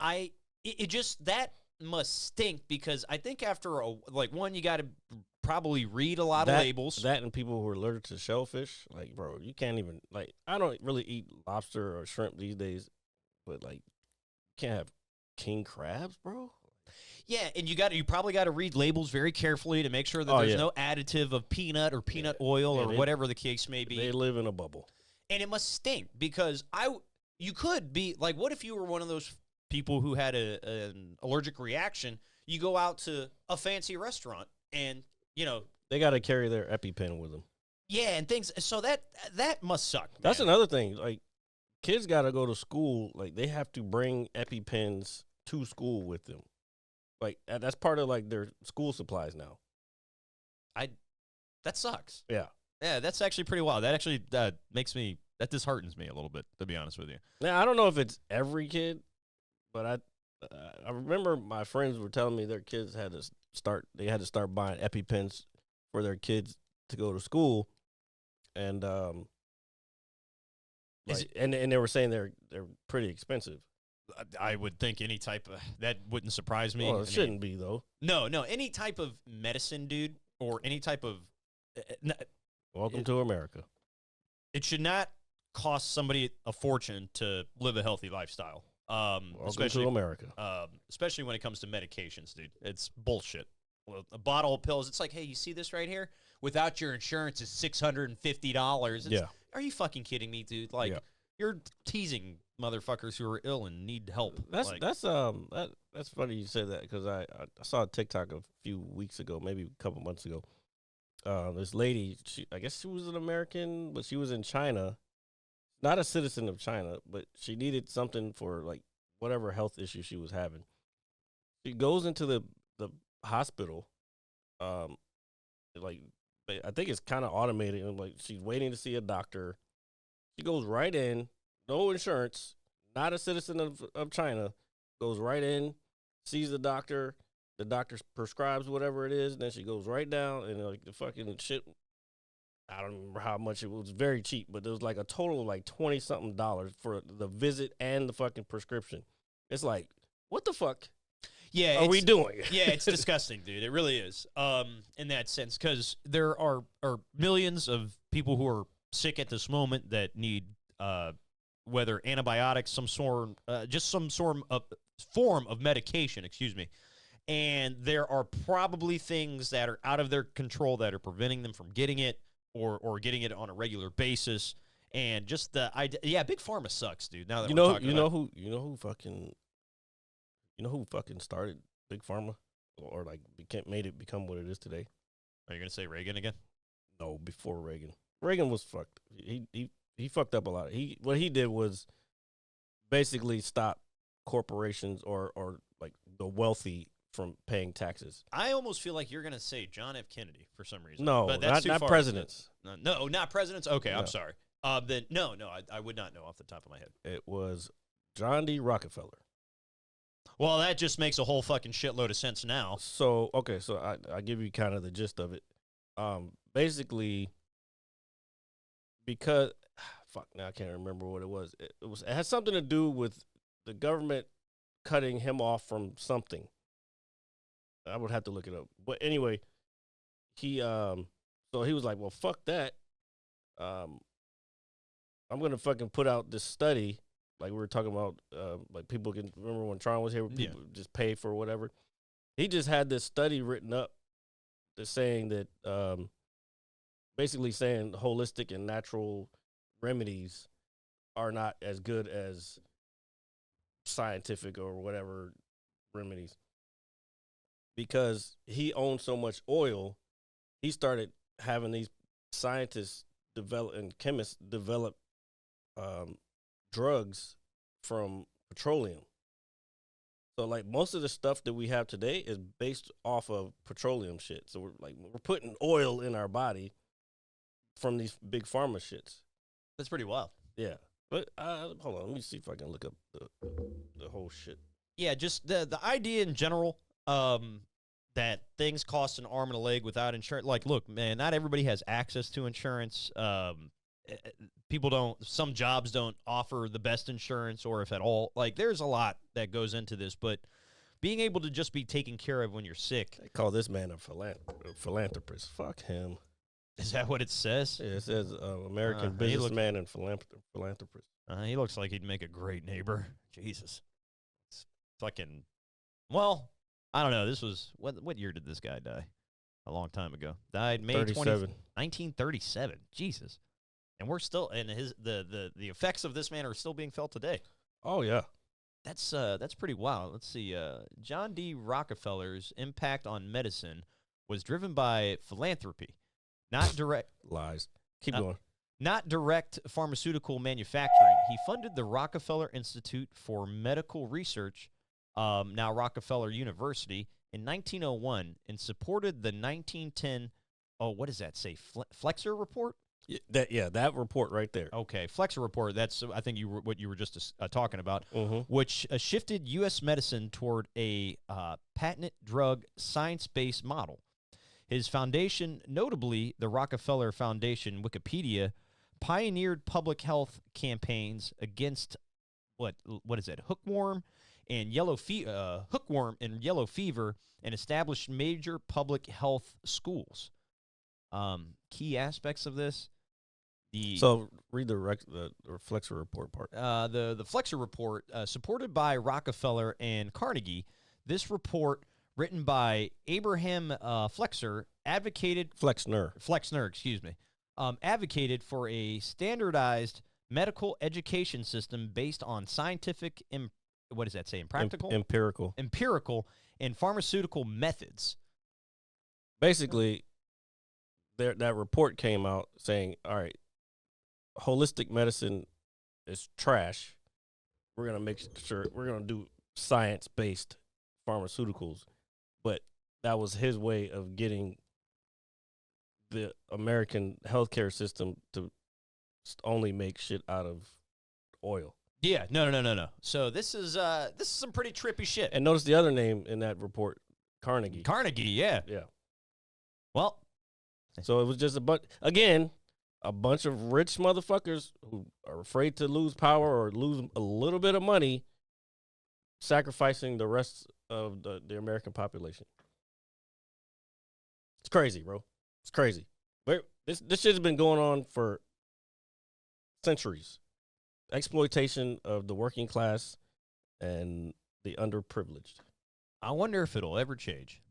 it just, that must stink because I think after, one, you got to probably read a lot of labels. That and people who are allergic to shellfish, like, bro, you can't even, like, I don't really eat lobster or shrimp these days, but, like, you can't have king crabs, bro. Yeah, and you probably got to read labels very carefully to make sure that there's no additive of peanut or peanut oil or whatever the case may be. They live in a bubble. And it must stink because you could be, like, what if you were one of those people who had an allergic reaction? You go out to a fancy restaurant and, you know. They got to carry their EpiPen with them. Yeah, and things. So that must suck. That's another thing. Like, kids got to go to school. Like, they have to bring EpiPens to school with them. Like, that's part of, like, their school supplies now. That sucks. Yeah. Yeah, that's actually pretty wild. That actually that disheartens me a little bit, to be honest with you. Now, I don't know if it's every kid, but I remember my friends were telling me their kids had to start buying EpiPens for their kids to go to school, and and they were saying they're pretty expensive. I would think any type of that wouldn't surprise me. Well, it shouldn't be though. No, any type of medicine, dude, or any type of Welcome to America. It should not costs somebody a fortune to live a healthy lifestyle. Welcome to America. Especially when it comes to medications, dude. It's bullshit. A bottle of pills, it's like, hey, you see this right here? Without your insurance, it's $650. Yeah. Are you fucking kidding me, dude? Like, you're teasing motherfuckers who are ill and need help. That's like, that's funny you said that because I saw a TikTok a few weeks ago, maybe a couple months ago. This lady, I guess she was an American, but she was in China, not a citizen of China, but she needed something for like whatever health issue she was having. She goes into the hospital, like I think it's kind of automated, and like she's waiting to see a doctor. She goes right in, no insurance, not a citizen of China, goes right in, sees the doctor prescribes whatever it is, and then she goes right down, and like the fucking shit, I don't remember how much it was, very cheap, but it was like a total of like $20-something for the visit and the fucking prescription. It's like, what the fuck? Yeah, are we doing? Yeah, it's disgusting, dude. It really is. In that sense, because there are millions of people who are sick at this moment that need whether antibiotics, some sort of form of medication. Excuse me. And there are probably things that are out of their control that are preventing them from getting it or getting it on a regular basis. And just the idea, Big Pharma sucks, dude. Now that you know who fucking started Big Pharma or like made it become what it is today? Are you gonna say Reagan again? No, before Reagan. Reagan was fucked. He fucked up a lot. What he did was basically stop corporations or like the wealthy from paying taxes. I almost feel like you're going to say John F. Kennedy for some reason. No, but that's not presidents. No, not presidents? Okay, No. I'm sorry. Then no, I would not know off the top of my head. It was John D. Rockefeller. Well, that just makes a whole fucking shitload of sense now. So, okay, so I give you kind of the gist of it. Basically, because, now I can't remember what it was. It had something to do with the government cutting him off from something. I would have to look it up. But anyway, so he was like, well, fuck that. I'm going to fucking put out this study. Like we were talking about, like people can remember when Tron was here, people just pay for whatever. He just had this study written up that's saying that, basically saying holistic and natural remedies are not as good as scientific or whatever remedies. Because he owned so much oil, he started having these scientists and chemists develop drugs from petroleum. So like most of the stuff that we have today is based off of petroleum shit. So we're putting oil in our body from these big pharma shits. That's pretty wild. Yeah. But hold on, let me see if I can look up the whole shit. Yeah, just the idea in general, that things cost an arm and a leg without insurance. Like, look, man, not everybody has access to insurance. Some jobs don't offer the best insurance, or if at all. Like, there's a lot that goes into this, but being able to just be taken care of when you're sick. They call this man a philanthropist. Fuck him. Is that what it says? Yeah, it says American businessman and philanthropist. He looks like he'd make a great neighbor. Jesus. It's fucking, well, I don't know. This was, what year did this guy die? A long time ago. Died May 1937. Jesus. And we're still, and the effects of this man are still being felt today. Oh, yeah. That's pretty wild. Let's see. John D. Rockefeller's impact on medicine was driven by philanthropy, not direct lies. Keep going. Not direct pharmaceutical manufacturing. He funded the Rockefeller Institute for Medical Research, now Rockefeller University, in 1901, and supported the 1910. Oh, what does that say? Flexer report. That report right there. Okay, Flexer report. That's I think what you were just talking about, which shifted U.S. medicine toward a patented drug science-based model. His foundation, notably the Rockefeller Foundation Wikipedia, pioneered public health campaigns against what is it? Hookworm and yellow fever, and established major public health schools. Key aspects of this: So read the Flexer report part. The Flexer report, supported by Rockefeller and Carnegie. This report, written by Abraham Flexner, advocated for a standardized medical education system based on scientific, what does that say? Empirical and pharmaceutical methods. Basically, that report came out saying, all right, holistic medicine is trash. We're going to make sure we're going to do science-based pharmaceuticals. But that was his way of getting the American healthcare system to only make shit out of oil. Yeah, no. So this is some pretty trippy shit. And notice the other name in that report, Carnegie. Carnegie, yeah. Yeah. Well, so it was just a bunch of rich motherfuckers who are afraid to lose power or lose a little bit of money, sacrificing the rest of the American population. It's crazy, bro. It's crazy. But this shit has been going on for centuries. Exploitation of the working class and the underprivileged. I wonder if it'll ever change.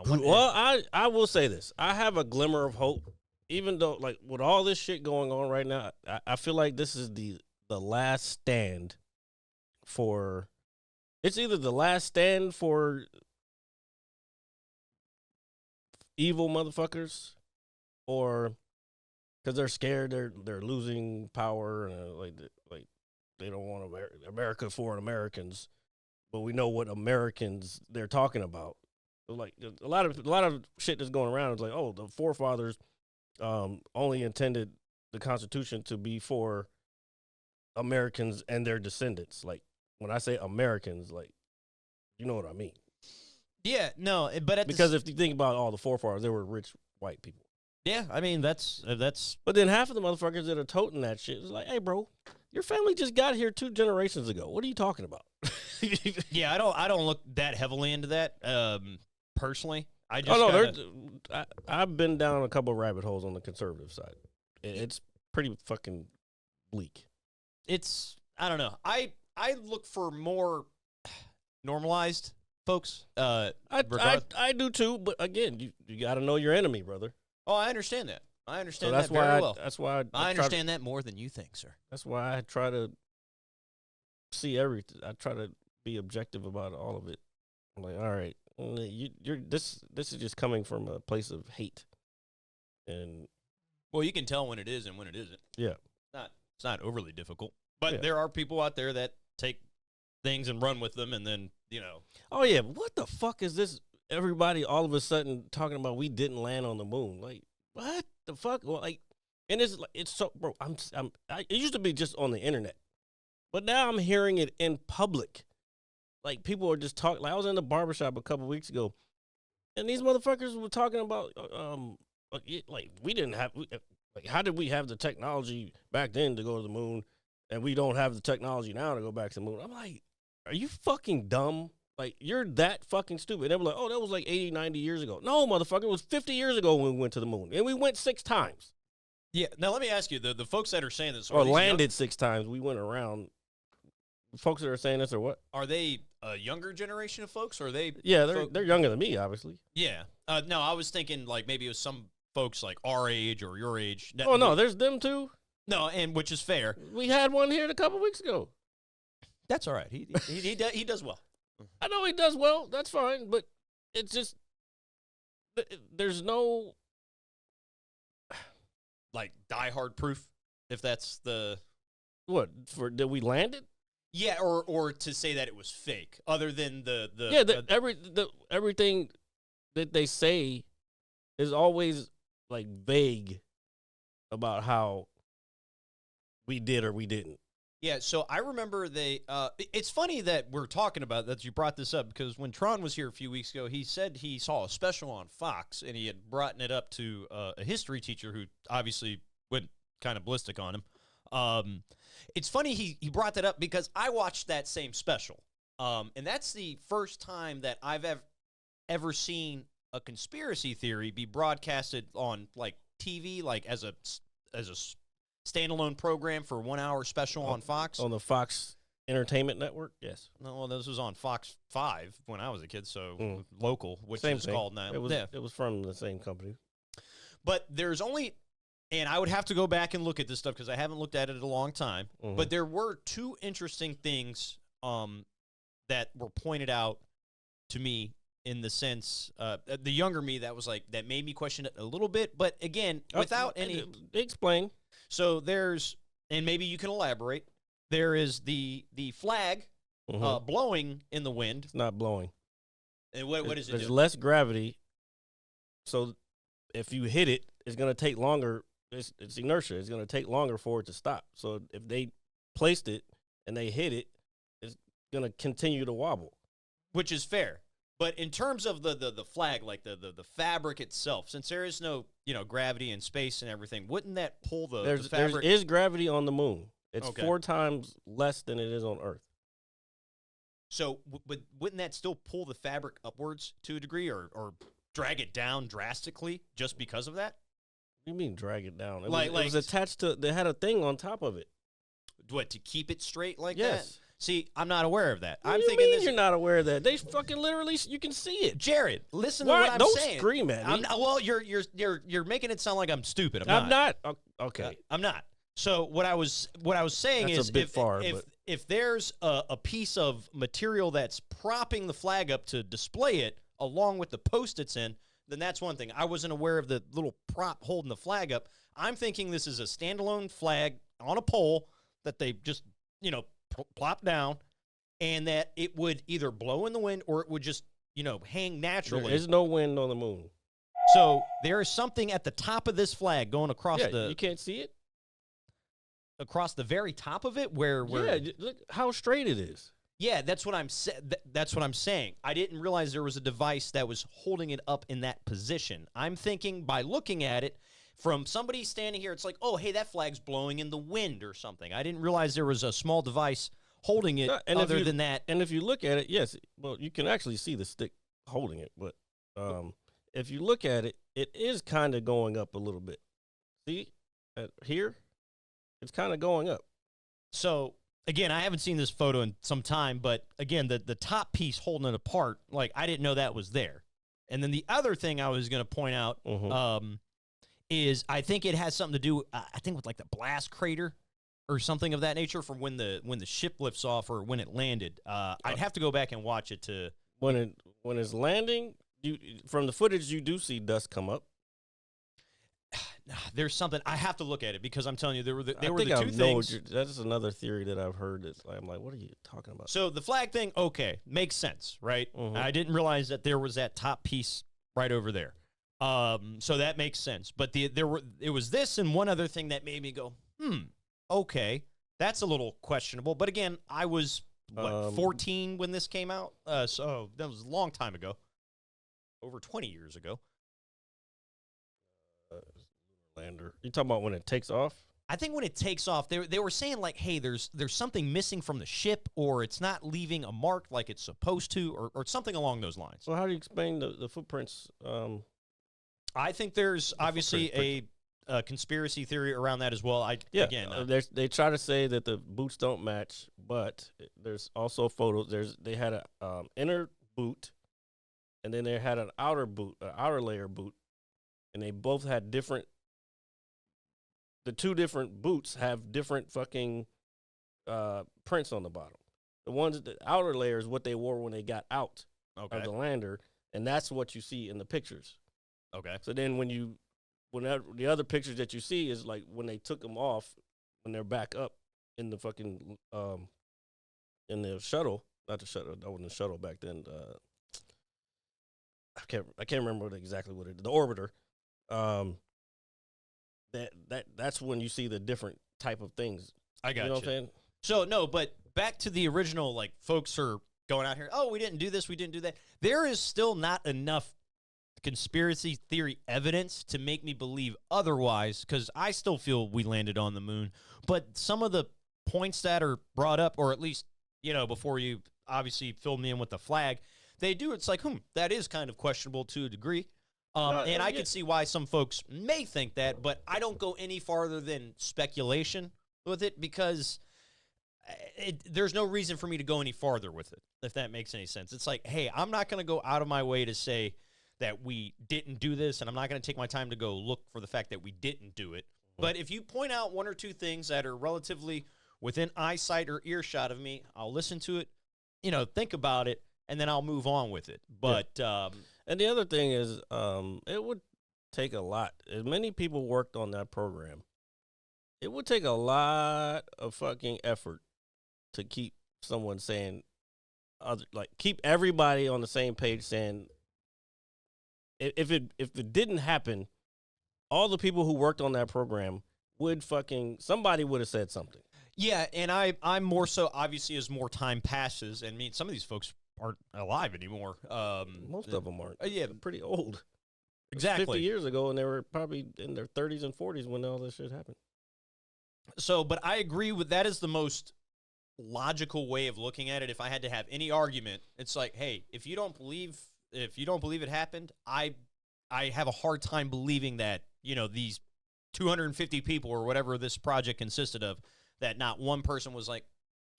Well, I will say this. I have a glimmer of hope. Even though, like, with all this shit going on right now, I feel like this is the last stand for... It's either the last stand for evil motherfuckers, or because they're scared they're losing power, and like they don't want America for Americans, but we know what Americans they're talking about. Like a lot of shit that's going around is like, oh, the forefathers only intended the Constitution to be for Americans and their descendants. Like, when I say Americans, like, you know what I mean. Yeah, no, but because if you think about all the forefathers, they were rich white people. Yeah, I mean, that's. But then half of the motherfuckers that are toting that shit is like, hey, bro, your family just got here 2 generations ago. What are you talking about? Yeah, I don't look that heavily into that, personally. I've been down a couple of rabbit holes on the conservative side. It's pretty fucking bleak. I don't know. I look for more normalized folks. I do too, but again, you got to know your enemy, brother. Oh, I understand that. I understand that very well. That's why I understand that more than you think, sir. That's why I try to see everything. I try to be objective about all of it. I'm like, all right, this is just coming from a place of hate, and well, you can tell when it is and when it isn't. Yeah, it's not overly difficult, but there are people out there that take things and run with them, and then oh yeah, what the fuck is this? Everybody all of a sudden talking about we didn't land on the moon. Like, what the fuck? Well, like, and it's so, bro. It used to be just on the internet, but now I'm hearing it in public. Like, people are just talking. Like, I was in the barbershop a couple weeks ago, and these motherfuckers were talking about, like we didn't have, like, how did we have the technology back then to go to the moon, and we don't have the technology now to go back to the moon? I'm like, are you fucking dumb? Like, you're that fucking stupid. They were like, oh, that was like 80, 90 years ago. No, motherfucker, it was 50 years ago when we went to the moon, and we went 6 times. Yeah. Now, let me ask you, the folks that are saying this, or landed 6 times. We went around. Folks that are saying this, or what? Are they a younger generation of folks, or are they? Yeah, they're younger than me, obviously. Yeah. No, I was thinking like maybe it was some folks like our age or your age. Oh no, there's them too. No, and which is fair. We had one here a couple weeks ago. That's all right. He does well. I know he does well. That's fine, but it's just there's no like diehard proof, if that's the what for did we land it? Yeah, or to say that it was fake, other than everything that they say is always like vague about how we did or we didn't. Yeah, so I remember it's funny that we're talking about that you brought this up, because when Tron was here a few weeks ago, he said he saw a special on Fox, and he had brought it up to a history teacher who obviously went kind of ballistic on him. It's funny he brought that up because I watched that same special, and that's the first time that I've ever seen a conspiracy theory be broadcasted on like TV, like as as a standalone program for a 1 hour special on Fox. On the Fox Entertainment Network, yes. No, well, this was on Fox 5 when I was a kid, so local, which Same is thing. called now. It was from the same company. But there's only, and I would have to go back and look at this stuff because I haven't looked at it in a long time. But there were two interesting things that were pointed out to me in the sense, the younger me that was like, that made me question it a little bit. But again, without any. Explain. So there's, and maybe you can elaborate, there is the flag blowing in the wind. It's not blowing. And what is it There's do? less gravity. So if you hit it, it's going to take longer. It's inertia. It's going to take longer for it to stop. So if they placed it and they hit it, it's going to continue to wobble. Which is fair. But in terms of the flag, like the fabric itself, since there is no, gravity and space and everything, wouldn't that pull the fabric? There is gravity on the moon. It's Okay. 4 times less than it is on Earth. So wouldn't that still pull the fabric upwards to a degree or drag it down drastically just because of that? What do you mean drag it down? It Like- was attached to, they had a thing on top of it. What, to keep it straight like Yes. that? See, I'm not aware of that. What I'm do you thinking mean this. you're not aware of that? They fucking literally, you can see it. Jared, listen Why? to what I'm Don't saying. scream at me. I'm not, well, you're making it sound like I'm stupid. I'm not. Okay. I'm not. So what I was saying That's is a bit far, but- if there's a piece of material that's propping the flag up to display it along with the post it's in, then that's one thing. I wasn't aware of the little prop holding the flag up. I'm thinking this is a standalone flag on a pole that they just, plop down, and that it would either blow in the wind or it would just, hang naturally. There is no wind on the moon. So there is something at the top of this flag going across You can't see it? across the very top of it where Look how straight it is. Yeah, that's what I'm that's what I'm saying. I didn't realize there was a device that was holding it up in that position. I'm thinking by looking at it from somebody standing here, it's like, oh, hey, that flag's blowing in the wind or something. I didn't realize there was a small device holding it other than that. And if you look at it, yes, well, you can actually see the stick holding it. But if you look at it, it is kind of going up a little bit. See, here, it's kind of going up. So, again, I haven't seen this photo in some time, but again, the top piece holding it apart, like, I didn't know that was there. And then the other thing I was going to point out is I think it has something to do, I think, with like the blast crater or something of that nature from when the ship lifts off or when it landed. I'd have to go back and watch it to when it's landing. From the footage, you do see dust come up. There's something I have to look at it because I'm telling you there were the two know things. That's another theory that I've heard. I'm like, what are you talking about? So the flag thing, okay, makes sense, right? Mhm. I didn't realize that there was that top piece right over there. So that makes sense. But it was this and one other thing that made me go, okay, that's a little questionable. But again, I was 14 when this came out, so that was a long time ago, over 20 years ago. Lander. You talking about when it takes off? I think when it takes off, they were saying like, hey, there's something missing from the ship, or it's not leaving a mark like it's supposed to, or something along those lines. So how do you explain the footprints? I think there's obviously a conspiracy theory around that as well. They try to say that the boots don't match, but there's also photos. They had a inner boot, and then they had an outer boot, an outer layer boot, and they both had different. The two different boots have different fucking prints on the bottom. The outer layer is what they wore when they got out of the lander, and that's what you see in the pictures. Okay. So then the other pictures that you see is like when they took them off, when they're back up in the fucking in the shuttle, not the shuttle. That wasn't the shuttle back then. I can't remember exactly what the orbiter. That's when you see the different type of things. I got you. You know what I'm saying? So no, but back to the original, like, folks are going out here, oh, we didn't do this, we didn't do that. There is still not enough conspiracy theory evidence to make me believe otherwise, because I still feel we landed on the moon. But some of the points that are brought up, or at least, before you obviously filled me in with the flag, they do, it's like, that is kind of questionable to a degree. And I can see why some folks may think that, but I don't go any farther than speculation with it because there's no reason for me to go any farther with it, if that makes any sense. It's like, hey, I'm not going to go out of my way to say that we didn't do this, and I'm not going to take my time to go look for the fact that we didn't do it. But if you point out one or two things that are relatively within eyesight or earshot of me, I'll listen to it, think about it, and then I'll move on with it. But and the other thing is, it would take a lot. As many people worked on that program, it would take a lot of fucking effort to keep someone saying, keep everybody on the same page saying, if it didn't happen, all the people who worked on that program somebody would have said something. Yeah, and I'm more so, obviously, as more time passes, and some of these folks aren't alive anymore. Most of them aren't. Yeah. They're pretty old. Exactly. 50 years ago, and they were probably in their 30s and 40s when all this shit happened. So, but I agree with that is the most logical way of looking at it. If I had to have any argument, it's like, hey, if you don't believe it happened, I have a hard time believing that, these 250 people or whatever this project consisted of, that not one person was like,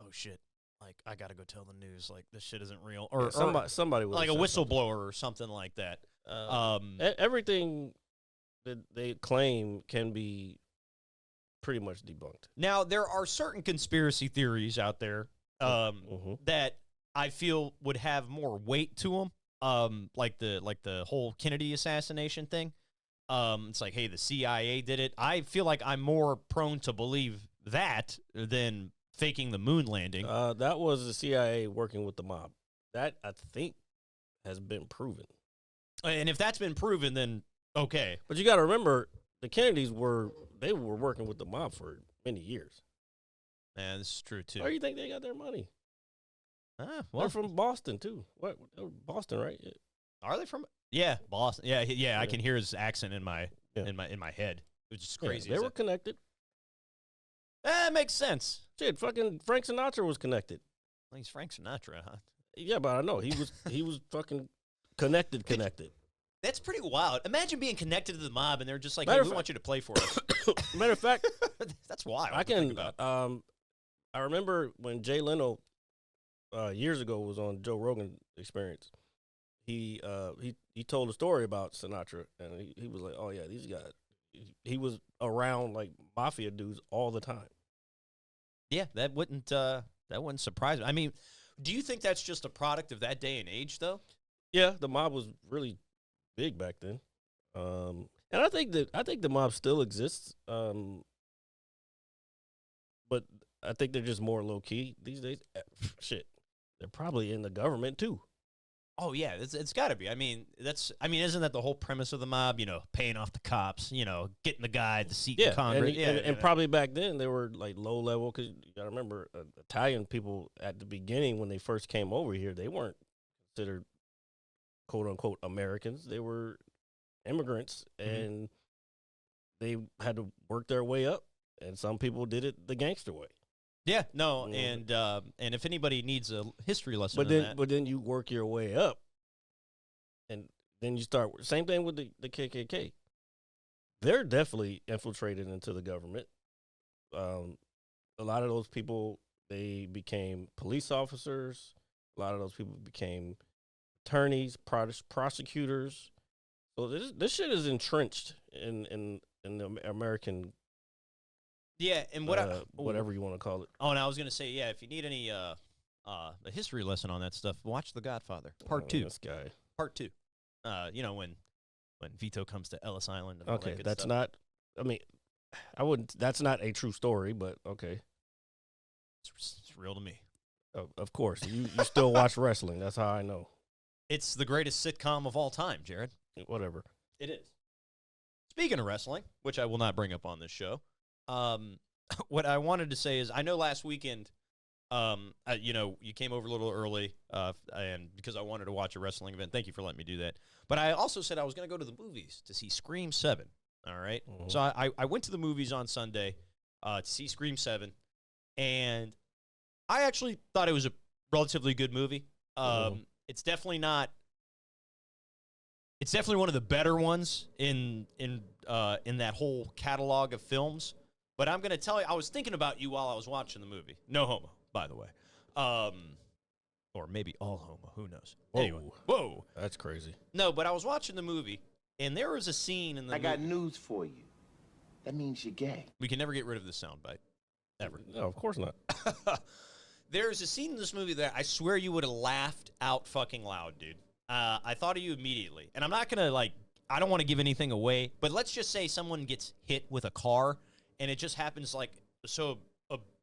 oh shit, like I got to go tell the news, like this shit isn't real, or somebody would like a whistleblower or something like that. Everything that they claim can be pretty much debunked. Now, there are certain conspiracy theories out there that I feel would have more weight to them, like the whole Kennedy assassination thing. It's like, hey, the CIA did it. I feel like I'm more prone to believe that than faking the moon landing. That was the CIA working with the mob. That, I think, has been proven. And if that's been proven, then okay. But you got to remember, the Kennedys were working with the mob for many years. Yeah, this is true, too. Where do you think they got their money? Well, they're from Boston, too. What? Boston, right? Yeah. Are they from? Yeah, Boston. Yeah. I can hear his accent in my head. It was just crazy. They were connected. That makes sense. Shit, fucking Frank Sinatra was connected. Well, he's Frank Sinatra, huh? Yeah, but I know he was fucking connected. That's pretty wild. Imagine being connected to the mob and they're just like, hey, we want you to play for us. Matter of fact, that's wild. I remember when Jay Leno years ago was on Joe Rogan Experience. He told a story about Sinatra, and he was like, oh yeah, these guys. He was around like mafia dudes all the time. Yeah, that wouldn't surprise me. I mean, do you think that's just a product of that day and age, though? Yeah, the mob was really big back then, and I think the mob still exists, but I think they're just more low key these days. Shit, they're probably in the government too. Oh yeah, it's got to be. I mean, isn't that the whole premise of the mob? Paying off the cops. Getting the guy the seat in Congress. And probably back then they were like low level because you got to remember Italian people at the beginning when they first came over here, they weren't considered quote unquote Americans. They were immigrants, and they had to work their way up. And some people did it the gangster way. Yeah, no, and if anybody needs a history lesson, but then you work your way up, and then you start. Same thing with the KKK. They're definitely infiltrated into the government. A lot of those people, they became police officers. A lot of those people became attorneys, prosecutors. So this shit is entrenched in the American. Yeah, and whatever you want to call it. Oh, and I was gonna say, yeah, if you need any a history lesson on that stuff, watch The Godfather Part 2. This guy. Part 2. When Vito comes to Ellis Island. And okay, all that that's stuff. not. I mean, I wouldn't. That's not a true story, but okay. It's real to me. Of course, you still watch wrestling. That's how I know. It's the greatest sitcom of all time, Jared. Whatever. It is. Speaking of wrestling, which I will not bring up on this show. What I wanted to say is, I know last weekend, you came over a little early, and because I wanted to watch a wrestling event. Thank you for letting me do that. But I also said I was going to go to the movies to see Scream 7. All right. Mm-hmm. So I went to the movies on Sunday to see Scream 7, and I actually thought it was a relatively good movie. It's definitely not It's definitely one of the better ones in that whole catalog of films. But I'm gonna tell you, I was thinking about you while I was watching the movie. No homo, by the way, or maybe all homo. Who knows? Whoa. Anyway, whoa, That's crazy. no. But I was watching the movie, and there was a scene in the I got movie. news for you. That means you're gay. We can never get rid of this soundbite, ever. No, of course not. There's a scene in this movie that I swear you would have laughed out fucking loud, dude. I thought of you immediately. And I'm not going to, I don't want to give anything away, but let's just say someone gets hit with a car, and it just happens, so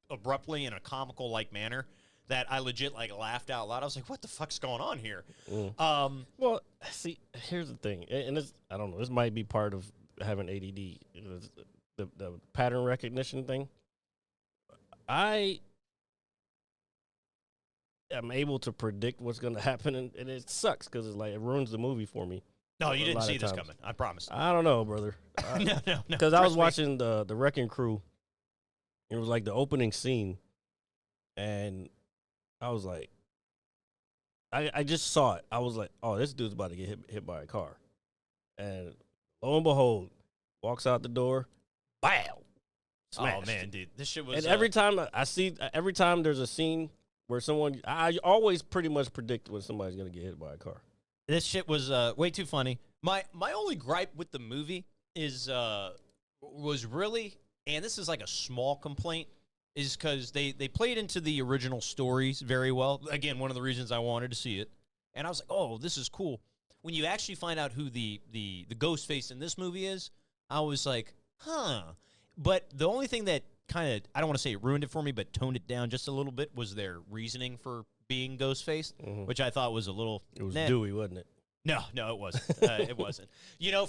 abruptly in a comical-like manner that I legit, laughed out loud. I was like, what the fuck's going on here? Well, see, here's the thing, and this, I don't know, this might be part of having ADD, the pattern recognition thing. I am able to predict what's going to happen, and it sucks because it ruins the movie for me. No, you a didn't lot see of this times. coming. I promise. I don't know, brother. No. Because I was Trust me. watching the Wrecking Crew. It was the opening scene, and I was like, I just saw it. I was like, oh, this dude's about to get hit by a car. And lo and behold, walks out the door, bam, smashed. Oh, man, dude. This shit was... And every time every time there's a scene where I always pretty much predict when somebody's going to get hit by a car. This shit was way too funny. My only gripe with the movie was really, and this is a small complaint, is because they played into the original stories very well. Again, one of the reasons I wanted to see it. And I was like, oh, this is cool. When you actually find out who the ghost face in this movie is, I was like, huh. But the only thing that kind of, I don't want to say it ruined it for me, but toned it down just a little bit was their reasoning for being ghost-faced, which I thought was a little... It was Dewey, wasn't it? No, it wasn't. It wasn't.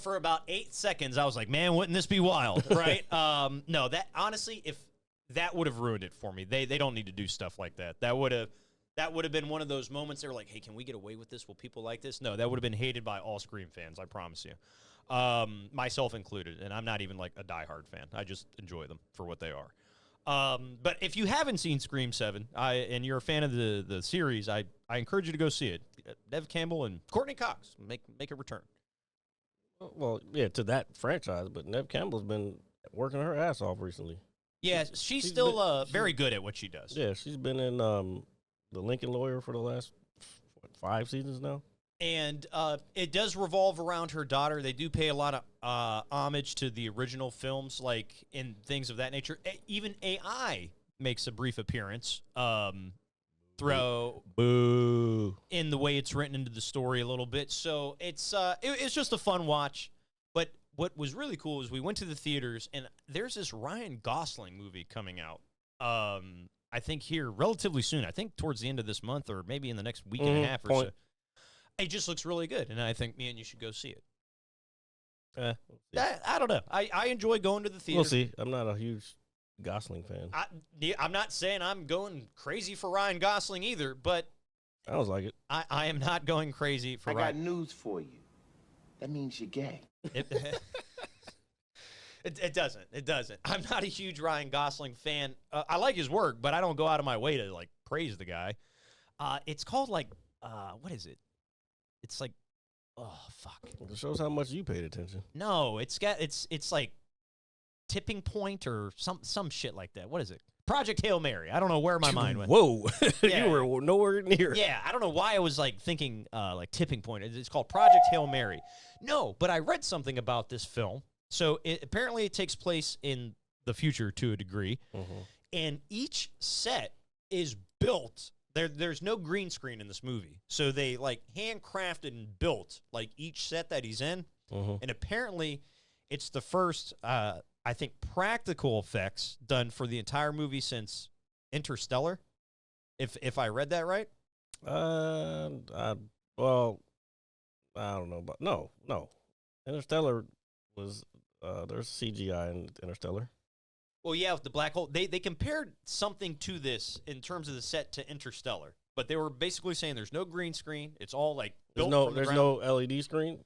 For about 8 seconds, I was like, man, wouldn't this be wild, right? No, that honestly, if that would have ruined it for me. They don't need to do stuff like that. That would have been one of those moments they were like, hey, can we get away with this? Will people like this? No, that would have been hated by all Scream fans, I promise you. Myself included, and I'm not even a diehard fan. I just enjoy them for what they are. But if you haven't seen Scream 7, and you're a fan of the series, I encourage you to go see it. Nev Campbell and Courtney Cox make a return. Well, yeah, to that franchise, but Nev Campbell's been working her ass off recently. Yeah, she's still very good at what she does. Yeah, she's been in The Lincoln Lawyer for the last 5 seasons now. And it does revolve around her daughter. They do pay a lot of homage to the original films, in things of that nature. Even AI makes a brief appearance Boo. in the way it's written into the story a little bit. So it's just a fun watch. But what was really cool is we went to the theaters, and there's this Ryan Gosling movie coming out. I think here relatively soon. I think towards the end of this month, or maybe in the next week and a half or so. It just looks really good, and I think me and you should go see it. We'll see. I don't know. I enjoy going to the theater. We'll see. I'm not a huge Gosling fan. I'm not saying I'm going crazy for Ryan Gosling either, but Sounds like it. I am not going crazy for I got Ryan. news for you. That means you're gay. It doesn't. It doesn't. I'm not a huge Ryan Gosling fan. I like his work, but I don't go out of my way to praise the guy. It's called what is it? It's oh fuck. It shows how much you paid attention. No, it's Tipping Point or some shit like that. What is it? Project Hail Mary. I don't know where my mind went. Whoa, Yeah. you were nowhere near. Yeah, I don't know why I was thinking Tipping Point. It's called Project Hail Mary. No, but I read something about this film. So apparently it takes place in the future to a degree, and each set is built. There's no green screen in this movie, so they handcrafted and built each set that he's in, and apparently it's the first I think practical effects done for the entire movie since Interstellar, if I read that right. Well, I don't know, but no, Interstellar was there's CGI in Interstellar. Well, yeah, with the black hole, they compared something to this in terms of the set to Interstellar, but they were basically saying there's no green screen. It's all built from the ground. No LED screen.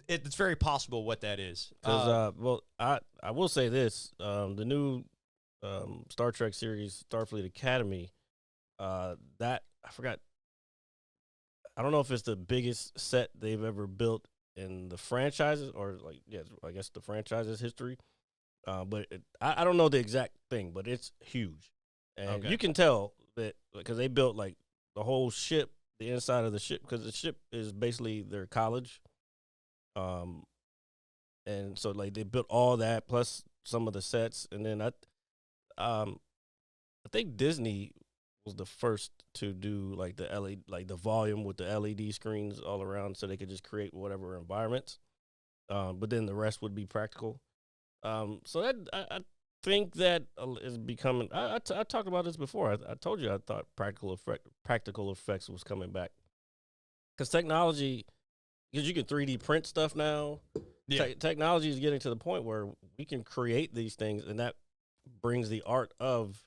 It's very possible what that is. Well, I will say this: the new Star Trek series, Starfleet Academy, that I forgot. I don't know if it's the biggest set they've ever built in the franchises, or like, yeah, I guess the franchise's history. But I don't know the exact thing, but it's huge, and Okay. you can tell that because they built like the whole ship, the inside of the ship, because the ship is basically their college. And so like they built all that plus some of the sets, and then I think Disney was the first to do like the LED, like the volume with the LED screens all around, so they could just create whatever environments. But then the rest would be practical. So that I think that is becoming. I talked about this before. I told you I thought practical effects was coming back because technology, because you can 3D print stuff now. Yeah. Technology is getting to the point where we can create these things, and that brings the art of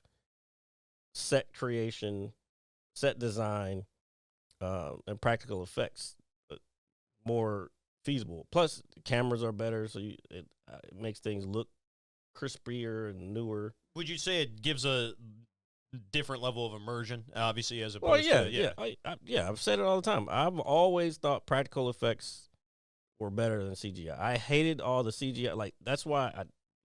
set creation, set design, and practical effects more feasible. Plus, the cameras are better, so it makes things look crispier and newer. Would you say it gives a different level of immersion, obviously, as Well, opposed to I've said it all the time. I've always thought practical effects were better than CGI. I hated all the CGI. Like that's why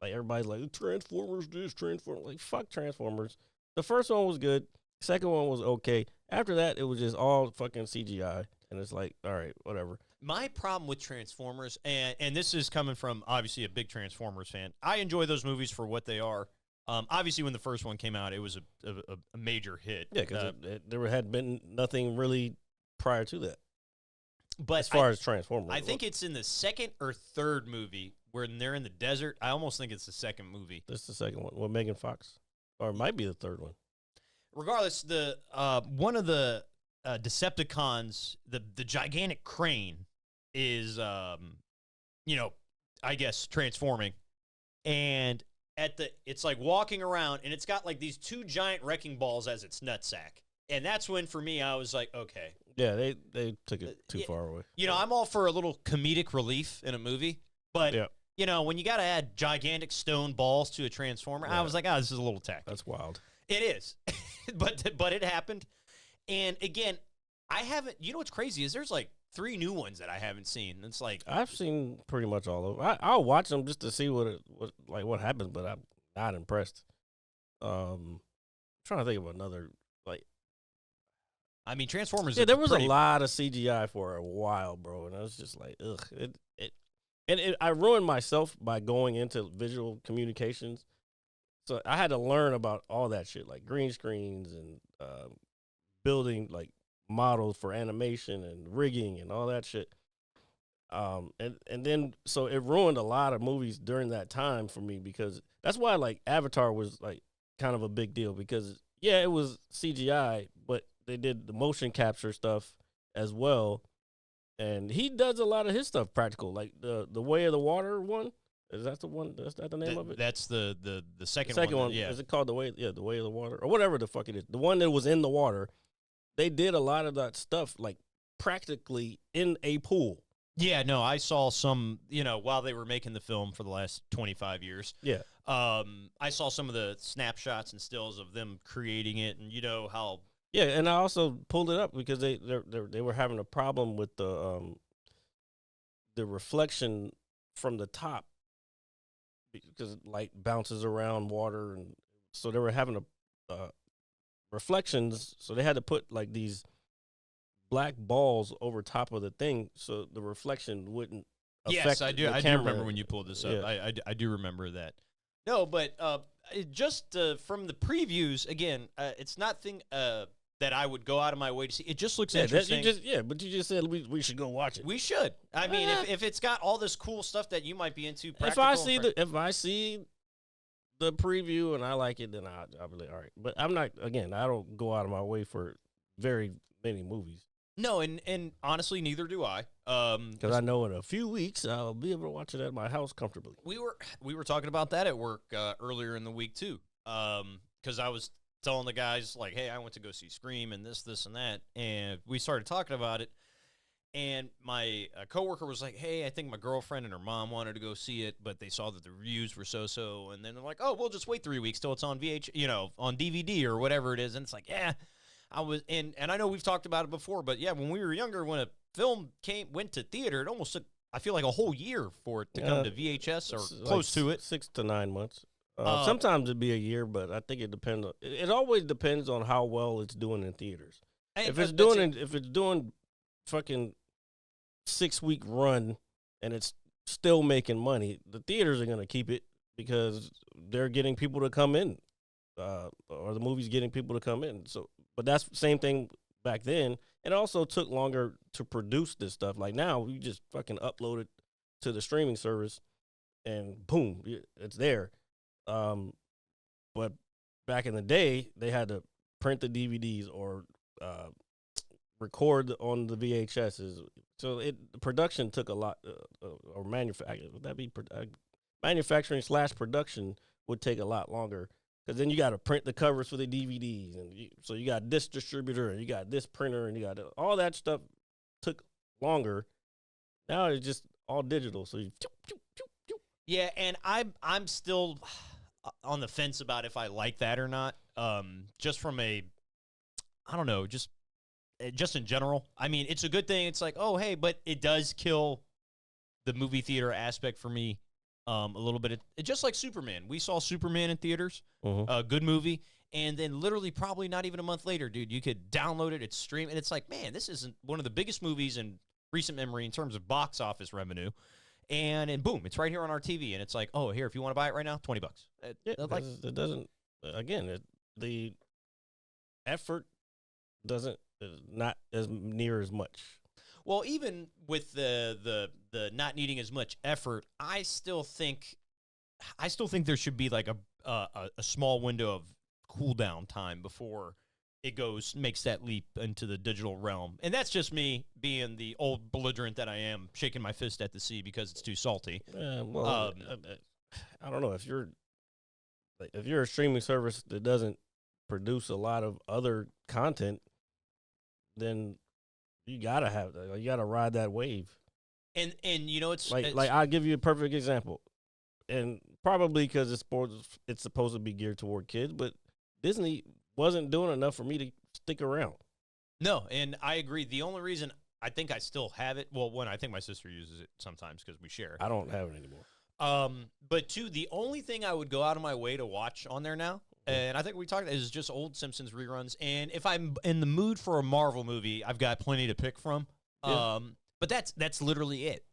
everybody's like Transformers this, Transformers, like fuck Transformers. The first one was good. Second one was okay. After that, it was just all fucking CGI, and it's like, all right, whatever. My problem with Transformers, and this is coming from obviously a big Transformers fan. I enjoy those movies for what they are. Obviously, when the first one came out, it was a major hit. Yeah, because there had been nothing really prior to that. But as far as Transformers, I think it's in the second or third movie when they're in the desert. I almost think it's the second movie. That's the second one with Megan Fox, or it might be the third one. Regardless, the one of the Decepticons, the gigantic crane, is I guess transforming, and it's like walking around, and it's got like these two giant wrecking balls as its nutsack, and that's when for me I was like, okay. Yeah, they took it too far away. I'm all for a little comedic relief in a movie, but when you got to add gigantic stone balls to a Transformer, I was like, this is a little tacky. That's wild. It is, but it happened, and again, I haven't. You know what's crazy is there's like 3 new ones that I haven't seen. It's like I've seen pretty much all of them. I'll watch them just to see what happens, but I'm not impressed. Trying to think of another. I mean, Transformers. Yeah, there was a lot of CGI for a while, bro, and I was just like, ugh. I ruined myself by going into visual communications, so I had to learn about all that shit, like green screens and building like models for animation and rigging and all that shit. And then so it ruined a lot of movies during that time for me, because that's why like Avatar was like kind of a big deal, because it was CGI, but they did the motion capture stuff as well, and he does a lot of his stuff practical, like the Way of the Water one. Is that the one? Is that the name of it? That's the second one. Second one. Yeah. Is it called the Way? Yeah, the Way of the Water, or whatever the fuck it is. The one that was in the water. They did a lot of that stuff like practically in a pool. Yeah, no, I saw some, while they were making the film for the last 25 years. Yeah. I saw some of the snapshots and stills of them creating it, and how. Yeah, and I also pulled it up because they were having a problem with the reflection from the top, because light bounces around water, and so they were having reflections. So they had to put like these black balls over top of the thing, so the reflection wouldn't affect. Yes, I do. I do camera. remember when you pulled this up. Yeah. I do remember that. No, but just from the previews again, it's nothing that I would go out of my way to see. It just looks interesting. But you just said we should go watch it. We should. I mean, if it's got all this cool stuff that you might be into, if I see the preview and I like it, then I'll be like, all right. But I'm not. Again, I don't go out of my way for very many movies. No, and honestly, neither do I. Because I know in a few weeks I'll be able to watch it at my house comfortably. We were talking about that at work earlier in the week too. Because I was telling the guys like, hey, I went to go see Scream and this and that, and we started talking about it. And my coworker was like, hey, I think my girlfriend and her mom wanted to go see it, but they saw that the reviews were so. And then they're like, oh, we'll just wait 3 weeks till it's on on DVD or whatever it is. And it's like, yeah. I was and I know we've talked about it before, but yeah, when we were younger, when a film went to theater, it almost took I feel like a whole year for it to come to VHS or It's close to it. 6 to 9 months. Sometimes it'd be a year, but I think it depends. It always depends on how well it's doing in theaters. If it's doing fucking 6-week run and it's still making money, the theaters are gonna keep it because they're getting people to come in, or the movie's getting people to come in. So, but that's the same thing back then. It also took longer to produce this stuff. Like now, you just fucking upload it to the streaming service, and boom, it's there. But back in the day, they had to print the DVDs or record on the VHSs. So production took a lot, or manufacturing. Would that be manufacturing / production would take a lot longer because then you got to print the covers for the DVDs, and so you got this distributor and you got this printer and you got all that stuff took longer. Now it's just all digital. So yeah, and I'm still on the fence about if I like that or not. Just from I don't know, just in general. I mean, it's a good thing. It's like, oh, hey, but it does kill the movie theater aspect for me a little bit. Just like Superman. We saw Superman in theaters, a good movie, and then literally probably not even a month later, dude, you could download it, it's streamed, and it's like, man, this isn't one of the biggest movies in recent memory in terms of box office revenue. And boom, it's right here on our TV, and it's like, oh, here, if you want to buy it right now, $20. It doesn't. Again, the effort doesn't not as near as much. Well, even with the not needing as much effort, I still think there should be like a small window of cool down time before it makes that leap into the digital realm. And that's just me being the old belligerent that I am, shaking my fist at the sea because it's too salty. I don't know if you're a streaming service that doesn't produce a lot of other content, then you gotta ride that wave. And you know, it's I'll give you a perfect example, and probably because it's supposed to be geared toward kids, but Disney wasn't doing enough for me to stick around. No, and I agree. The only reason I think I still have it, well, one, I think my sister uses it sometimes because we share. I don't have it anymore. But two, the only thing I would go out of my way to watch on there now, and I think we talked, is just old Simpsons reruns. And if I'm in the mood for a Marvel movie, I've got plenty to pick from. Yeah. But that's literally it.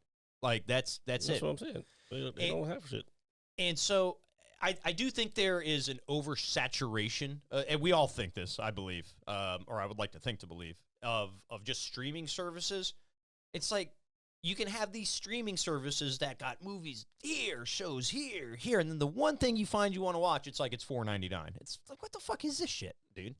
Like that's it. That's what I'm saying. They don't have shit. And so I do think there is an oversaturation, and we all think this, I believe, or I would like to believe, of just streaming services. It's like you can have these streaming services that got movies here, shows here, and then the one thing you find you want to watch, it's like it's $4.99. It's like, what the fuck is this shit, dude?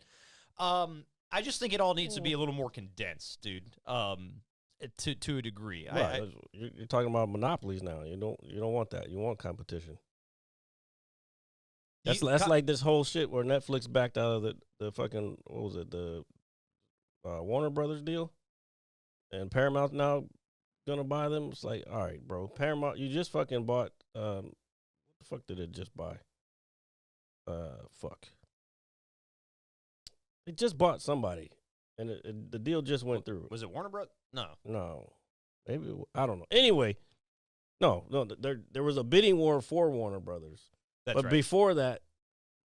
I just think it all needs to be a little more condensed, dude. To a degree. Right. You're talking about monopolies now. You don't want that. You want competition. That's like this whole shit where Netflix backed out of the fucking, what was it, the Warner Brothers deal, and Paramount now gonna buy them. It's like, all right, bro, Paramount, you just fucking bought. What the fuck did it just buy? Fuck. It just bought somebody, and the deal just went through. Was it Warner Bros? No, maybe I don't know. Anyway, no, there was a bidding war for Warner Brothers. That's but right. Before that,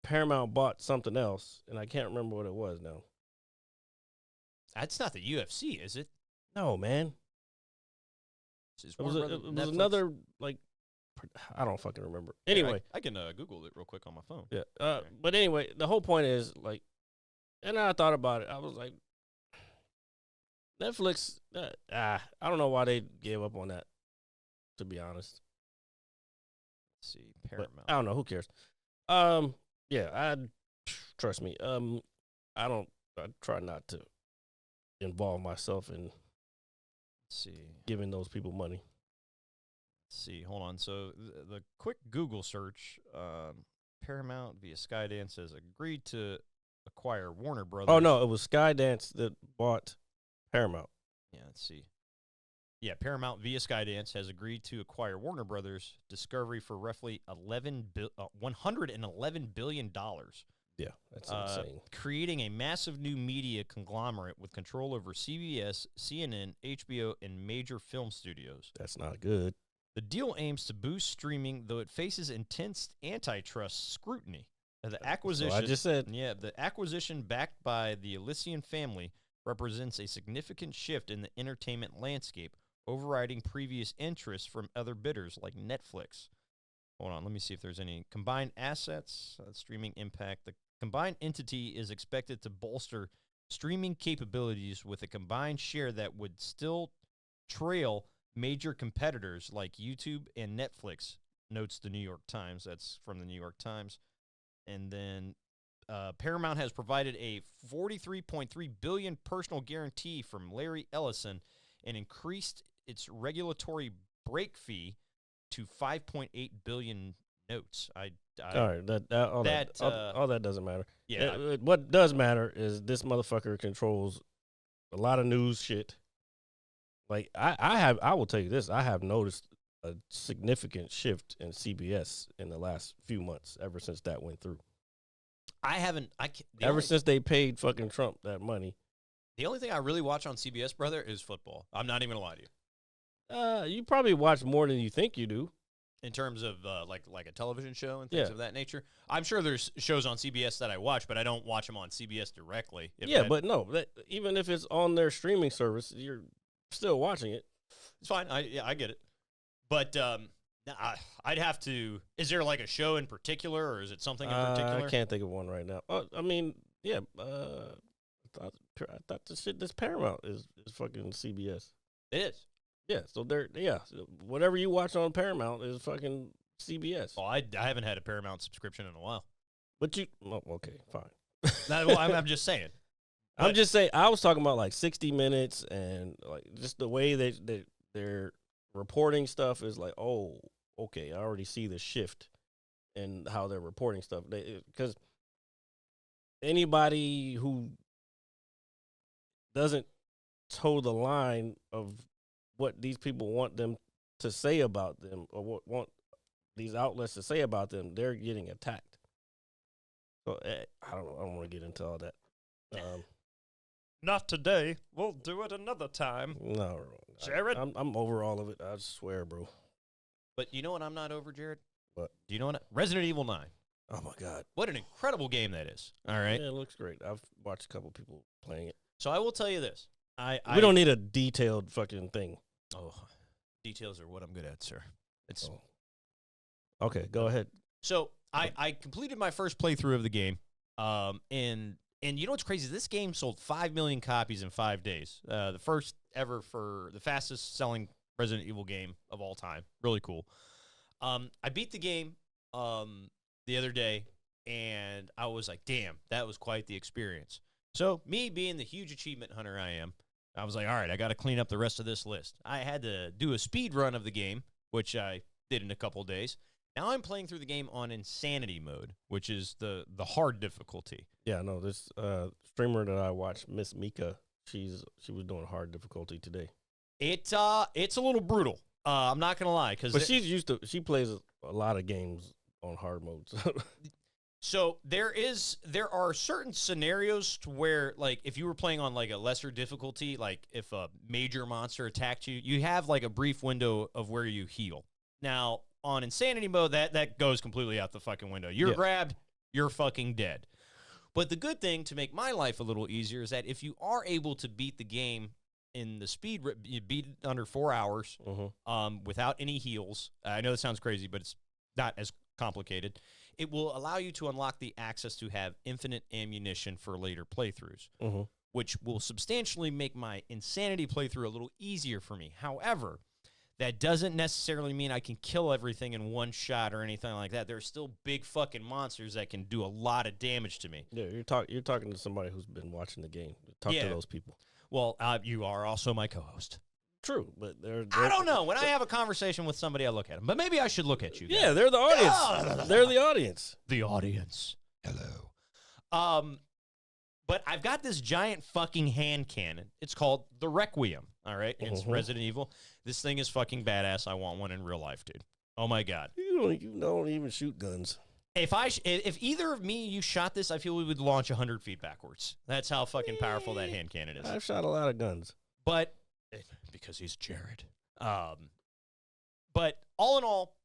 Paramount bought something else, and I can't remember what it was now. That's not the UFC, is it? No, man. It was another, like, I don't fucking remember. Anyway. I can Google it real quick on my phone. Yeah. But anyway, the whole point is, like, and I thought about it. I was like, Netflix, I don't know why they gave up on that, to be honest. Let's see, Paramount. But I don't know. Who cares? Yeah, trust me. I try not to involve myself in giving those people money. Let's see, hold on. So the quick Google search, Paramount via Skydance has agreed to acquire Warner Brothers. Oh no, it was Skydance that bought Paramount. Yeah, let's see. Yeah, Paramount via Skydance has agreed to acquire Warner Brothers Discovery for roughly $111 billion. Yeah, that's insane. Creating a massive new media conglomerate with control over CBS, CNN, HBO, and major film studios. That's not good. The deal aims to boost streaming, though it faces intense antitrust scrutiny. The acquisition, So I just said, the acquisition backed by the Elysian family represents a significant shift in the entertainment landscape, overriding previous interests from other bidders like Netflix. Hold on, let me see if there's any combined assets, streaming impact. The combined entity is expected to bolster streaming capabilities with a combined share that would still trail major competitors like YouTube and Netflix, notes the New York Times. That's from the New York Times. And then Paramount has provided a $43.3 billion personal guarantee from Larry Ellison and increased its regulatory break fee to 5.8 billion notes. All right, all that doesn't matter. Yeah. What does matter is this motherfucker controls a lot of news shit. Like I will tell you this, I have noticed a significant shift in CBS in the last few months ever since that went through. Since they paid fucking Trump that money. The only thing I really watch on CBS, brother, is football. I'm not even gonna lie to you. You probably watch more than you think you do. In terms of like a television show and things of that nature. I'm sure there's shows on CBS that I watch, but I don't watch them on CBS directly. But no, even if it's on their streaming service, you're still watching it. It's fine. I get it. But I'd have to. Is there like a show in particular, or is it something in particular? I can't think of one right now. I mean, yeah. I thought this Paramount is fucking CBS. It is. Yeah. So whatever you watch on Paramount is fucking CBS. Oh, I haven't had a Paramount subscription in a while. But okay, fine. Well, I'm just saying. I'm just saying. I was talking about like 60 Minutes and like just the way they're reporting stuff is like, oh, okay, I already see the shift in how they're reporting stuff. Because anybody who doesn't toe the line of what these people want them to say about them or what want these outlets to say about them, they're getting attacked. So I don't know. I don't want to get into all that. Not today. We'll do it another time. No, Jared. I'm over all of it. I swear, bro. But you know what I'm not over, Jared? What? Do you know what? Resident Evil 9. Oh, my God. What an incredible game that is. All right. Yeah, it looks great. I've watched a couple people playing it. So I will tell you this. We don't need a detailed fucking thing. Oh, details are what I'm good at, sir. It's Okay, go ahead. So I completed my first playthrough of the game, and you know what's crazy? This game sold 5 million copies in 5 days. The first ever for the fastest selling Resident Evil game of all time. Really cool. I beat the game the other day, and I was like, damn, that was quite the experience. So me being the huge achievement hunter I am, I was like, all right, I got to clean up the rest of this list. I had to do a speed run of the game, which I did in a couple of days. Now I'm playing through the game on insanity mode, which is the hard difficulty. Yeah, no, this streamer that I watched, Miss Mika, she was doing hard difficulty today. It's a little brutal. I'm not gonna lie, but she plays a lot of games on hard modes. So there are certain scenarios to where, like, if you were playing on like a lesser difficulty, like if a major monster attacked you, you have like a brief window of where you heal. Now on insanity mode, that goes completely out the fucking window. You're grabbed, you're fucking dead. But the good thing to make my life a little easier is that if you are able to beat the game in the speed, you beat it under 4 hours, without any heals. I know that sounds crazy, but it's not as complicated. It will allow you to unlock the access to have infinite ammunition for later playthroughs, which will substantially make my insanity playthrough a little easier for me. However, that doesn't necessarily mean I can kill everything in one shot or anything like that. There's still big fucking monsters that can do a lot of damage to me. Yeah, you're talking to somebody who's been watching the game. Talk to those people. Well, you are also my co-host. True, but they're I don't know. When I have a conversation with somebody, I look at them. But maybe I should look at you guys. Yeah, they're the audience. They're the audience. The audience. Hello. But I've got this giant fucking hand cannon. It's called the Requiem. All right? It's Resident Evil. This thing is fucking badass. I want one in real life, dude. Oh, my God. You don't even shoot guns. If either of me and you shot this, I feel we would launch 100 feet backwards. That's how fucking powerful that hand cannon is. I've shot a lot of guns. But because he's Jared. But all in all,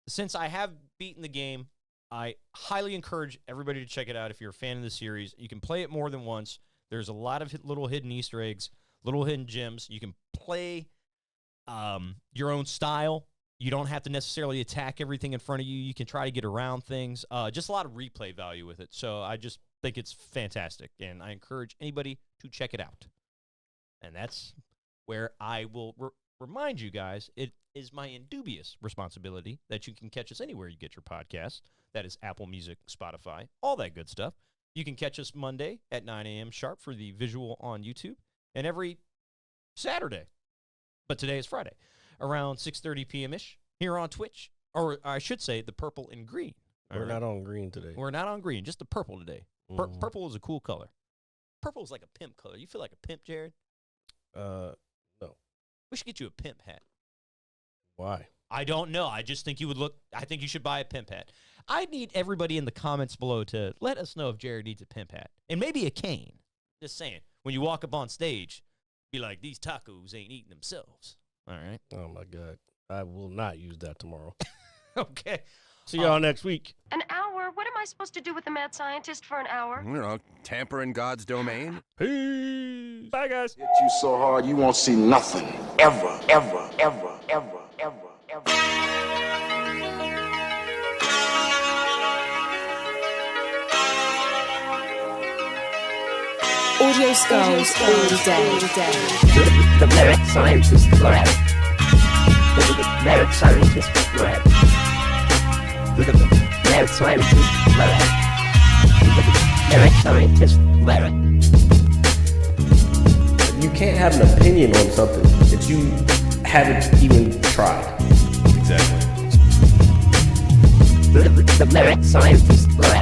since I have beaten the game, I highly encourage everybody to check it out. If you're a fan of the series, you can play it more than once. There's a lot of little hidden Easter eggs, little hidden gems. You can play your own style. You don't have to necessarily attack everything in front of you. You can try to get around things. Just a lot of replay value with it. So I just think it's fantastic, and I encourage anybody to check it out. And that's where I will remind you guys, it is my indubious responsibility that you can catch us anywhere you get your podcasts. That is Apple Music, Spotify, all that good stuff. You can catch us Monday at 9 a.m. sharp for the visual on YouTube, and every Saturday, but today is Friday, around 6:30 p.m.-ish here on Twitch, or I should say the purple and green. We're not on green today. We're not on green, just the purple today. Purple is a cool color. Purple is like a pimp color. You feel like a pimp, Jared? No. We should get you a pimp hat. Why? I don't know. I just think you would look. I think you should buy a pimp hat. I need everybody in the comments below to let us know if Jared needs a pimp hat. And maybe a cane. Just saying. When you walk up on stage, be like, these tacos ain't eating themselves. All right? Oh, my God. I will not use that tomorrow. Okay. See y'all next week. An hour? What am I supposed to do with the mad scientist for an hour? You know, tamper in God's domain. Peace. Bye, guys. Hit you so hard you won't see nothing. Ever, ever, ever, ever, ever, ever. Audio skulls all day. The merit scientist forever. The merit scientist forever. The merit scientist forever. The merit scientist forever. You can't have an opinion on something that you haven't even tried. Exactly. The merit scientist forever.